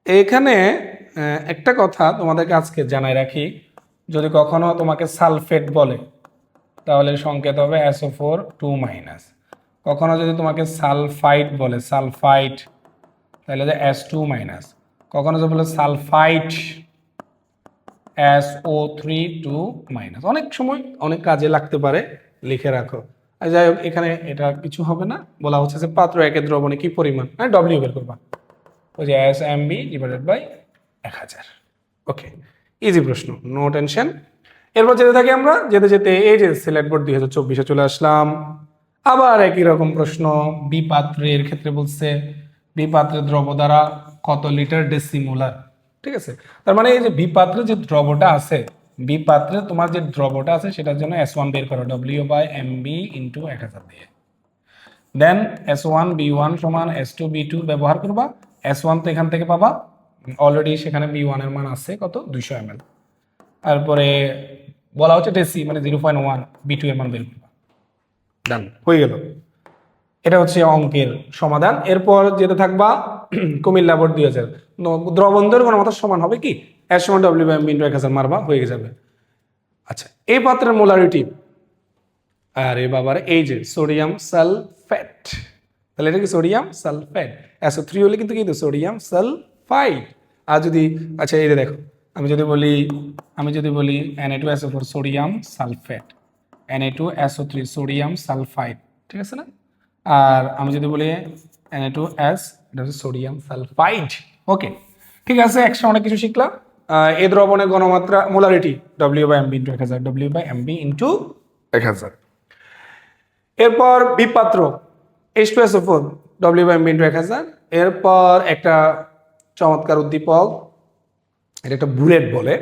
এখানে একটা কথা তোমাদেরকে আজকে জানাই রাখি, যদি কখনো তোমাকে সালফেট বলে তাহলে সংকেত হবে SO4 2-, কখনো যদি তোমাকে সালফাইড বলে, সালফাইড, তাহলে যে S2-, কখনো যদি বলে সালফাইড SO3 2-। অনেক সময় অনেক কাজে লাগতে পারে, লিখে রাখো। আর যাই হোক, এখানে এটা কিছু হবে না, বলা হচ্ছে যে পাত্র একের দ্রবণে কি পরিমাণ, ডব্লিউ বের করবা, ওই যে SMB divided by 1000। Okay, easy প্রশ্ন, নো টেনশন। এরপর যেতে থাকি আমরা, যেতে যেতে এই যে সিলেট বোর্ড 2024 চলে আসলাম। আবার একই রকম প্রশ্ন, বিপাত্রের ক্ষেত্রে বলছে বিপাত্রের দ্রব দ্বারা কত লিটার ডেসিমোলার, ঠিক আছে। তার মানে এই যে বিপাত্রে যে দ্রবটা আছে, বিপাত্রে তোমার যে দ্রবটা আছে সেটার জন্য S1 বের করো, W/MB ইন্টু 1000 দিয়ে। দেন S1 B1 সমান S2 B2 ব্যবহার করবা। S1 তো এখান থেকে পাবা, অলরেডি সেখানে B1 এর মান আছে কত, 200 ml। তারপরে বলা হচ্ছে ডেসি মানে 0.1, B2 এর মান বের করবা। ডান, হয়ে গেল। এটা হচ্ছে অঙ্কের সমাধান। এরপর যেতে থাকবা কুমিল্লা বোর্ড 2000, দ্রবণের ঘনমাত্রা সমান হবে কি, S সমান W/MB ইন্টু 1000 মারবা, হয়ে যাবে। আচ্ছা, এই পাত্রের মোলারিটি, আরে বাবার, এই যে সোডিয়াম সালফেট, তাহলে এটা কি সোডিয়াম সালফেট, SO3 হলে কিন্তু কিন্তু সোডিয়াম সালফাইড। আর যদি, আচ্ছা এই যে দেখো, আমি যদি বলি Na2SO4 sodium sulphate, Na2SO3 sodium sulphide, ঠিক আছে না। আর আমি যদি বলি Na2S, এটা হচ্ছে সোডিয়াম সালফাইড। ওকে, ঠিক আছে, একসাথে অনেক কিছু শিখলাম। এই দ্রবণের ঘনমাত্রা molarity W/MB into 1000, W/MB into 1000। এরপর বিপাত্র H2SO4, W/MB ইন্টু 1000। এরপর একটা চমৎকার উদ্দীপক, এটা একটা বুলেট বলে।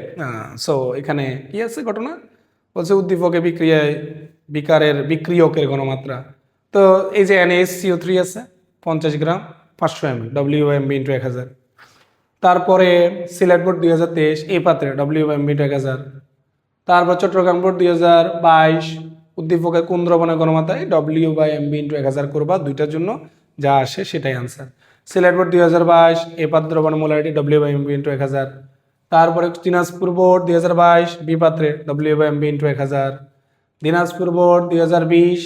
সো এখানে কি আছে ঘটনা, বলছে উদ্দীপকে বিক্রিয়ায় বিকারের বিক্রিয়কের ঘনমাত্রা। তো এই যে NaCO3 আছে 50 গ্রাম 500 ml, W/MB ইন্টু 1000। তারপরে সিলেট বোর্ড 2023 এই পাত্রে W/MB ইন্টু 1000। তারপর চট্টগ্রাম বোর্ড 2022 উদ্দীপকের কোন দ্রবণের ঘনমাত্রায় W/MB ইন্টু 1000 করবা, দুইটার জন্য যা আসে সেটাই আনসার। সিলেট বোর্ড 2022 এই পাত্র দ্রবণের মোলারিটি W/MB ইন্টু 1000। তারপরে দিনাজপুর বোর্ড 2022 বি পাত্রে W/MB ইন্টু 1000। দিনাজপুর বোর্ড 2020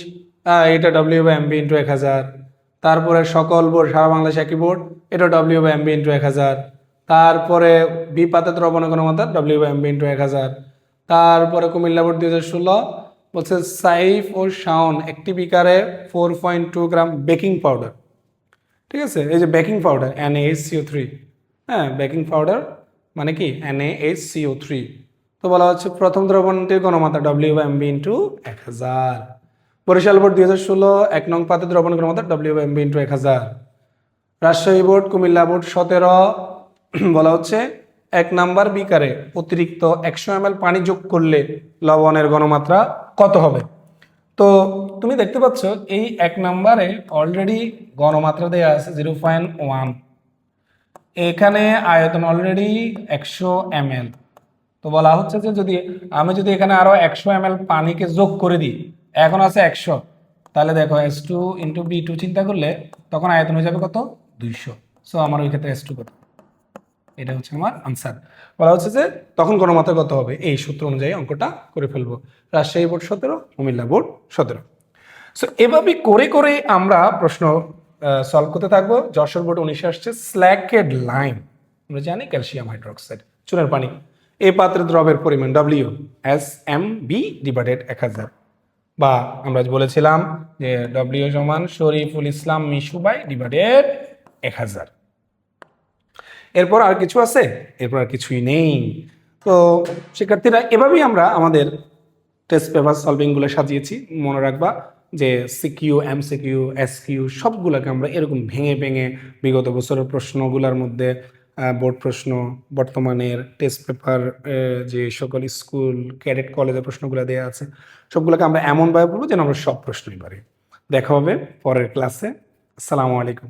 এটা W/MB ইন্টু 1000। তারপরে সকল বোর্ড সারা বাংলাদেশ একই বোর্ড, এটা W/MB ইন্টু 1000। তারপরে বি পাতে দ্রবণের ঘনমাত্রা WM ইন্টু 1000। তারপরে কুমিল্লা বোর্ড 2016 বলছে সাইফ ও শাওন একটি বিকারে 4.2 গ্রাম বেকিং পাউডার, ঠিক আছে, এই যে বেকিং পাউডার NaHCO3, হ্যাঁ বেকিং পাউডার মানে কি NaHCO3, তো বলা হচ্ছে প্রথম দ্রবণটির ঘনমাত্রা WM ইন্টু 1000। বরিশাল বোর্ড 2016 1 নং পাতে দ্রবণের ঘনমাত্রা WM into 1000। Rajshahi board Comilla board 17 বলা হচ্ছে 1 নাম্বার বিকারে অতিরিক্ত 100 ml পানি যোগ করলে লবণের ঘনমাত্রা কত হবে। তো তুমি দেখতে পাচ্ছ এই 1 নাম্বারে অলরেডি ঘনমাত্রা দেওয়া আছে 0.1, এখানে আয়তন অলরেডি 100 ml। তো বলা হচ্ছে যে আমি যদি এখানে আরো 100 ml পানিকে যোগ করে দিই, এখন আছে 100, তাহলে দেখো S2 ইন্টু B2 চিন্তা করলে তখন আয়তন হয়ে যাবে কত 200। সো আমার ওই ক্ষেত্রে S2 কত, এটা হচ্ছে আমার আনসার। বলা হচ্ছে যে তখন ঘনমাত্রা কত হবে, এই সূত্র অনুযায়ী অঙ্কটা করে ফেলবো। Rajshahi board 17, Comilla board 17। So এভাবে করে করে আমরা প্রশ্ন সলভ করতে থাকবো। যশোর বোর্ড 19 আসছে স্ল্যাকেড লাইম, আমরা জানি ক্যালসিয়াম হাইড্রোক্সাইড চুনের পানি, এই পাত্রে দ্রবের পরিমাণ WSMB ডিভাইডেড 1000, বা আমরা বলেছিলাম যে W সমান শরীফুল ইসলাম মিশু বাই ডিভাইডেড 1000। এরপর আর কিছু আছে? এরপর আর কিছুই নেই। তো শিক্ষার্থীরা এভাবেই আমরা আমাদের টেস্ট পেপার সলভিংগুলো সাজিয়েছি। মনে রাখবা যে সিকিউ, MCQ, SQ সবগুলোকে আমরা এরকম ভেঙে ভেঙে বিগত বছরের প্রশ্নগুলোর মধ্যে বোর্ড প্রশ্ন, বর্তমানের টেস্ট পেপার, যে সকল স্কুল ক্যাডেট কলেজের প্রশ্নগুলো দেওয়া আছে সবগুলোকে আমরা এমনভাবে পড়বো যেন আমরা সব প্রশ্নই পারি। দেখা হবে পরের ক্লাসে। আসসালামু আলাইকুম।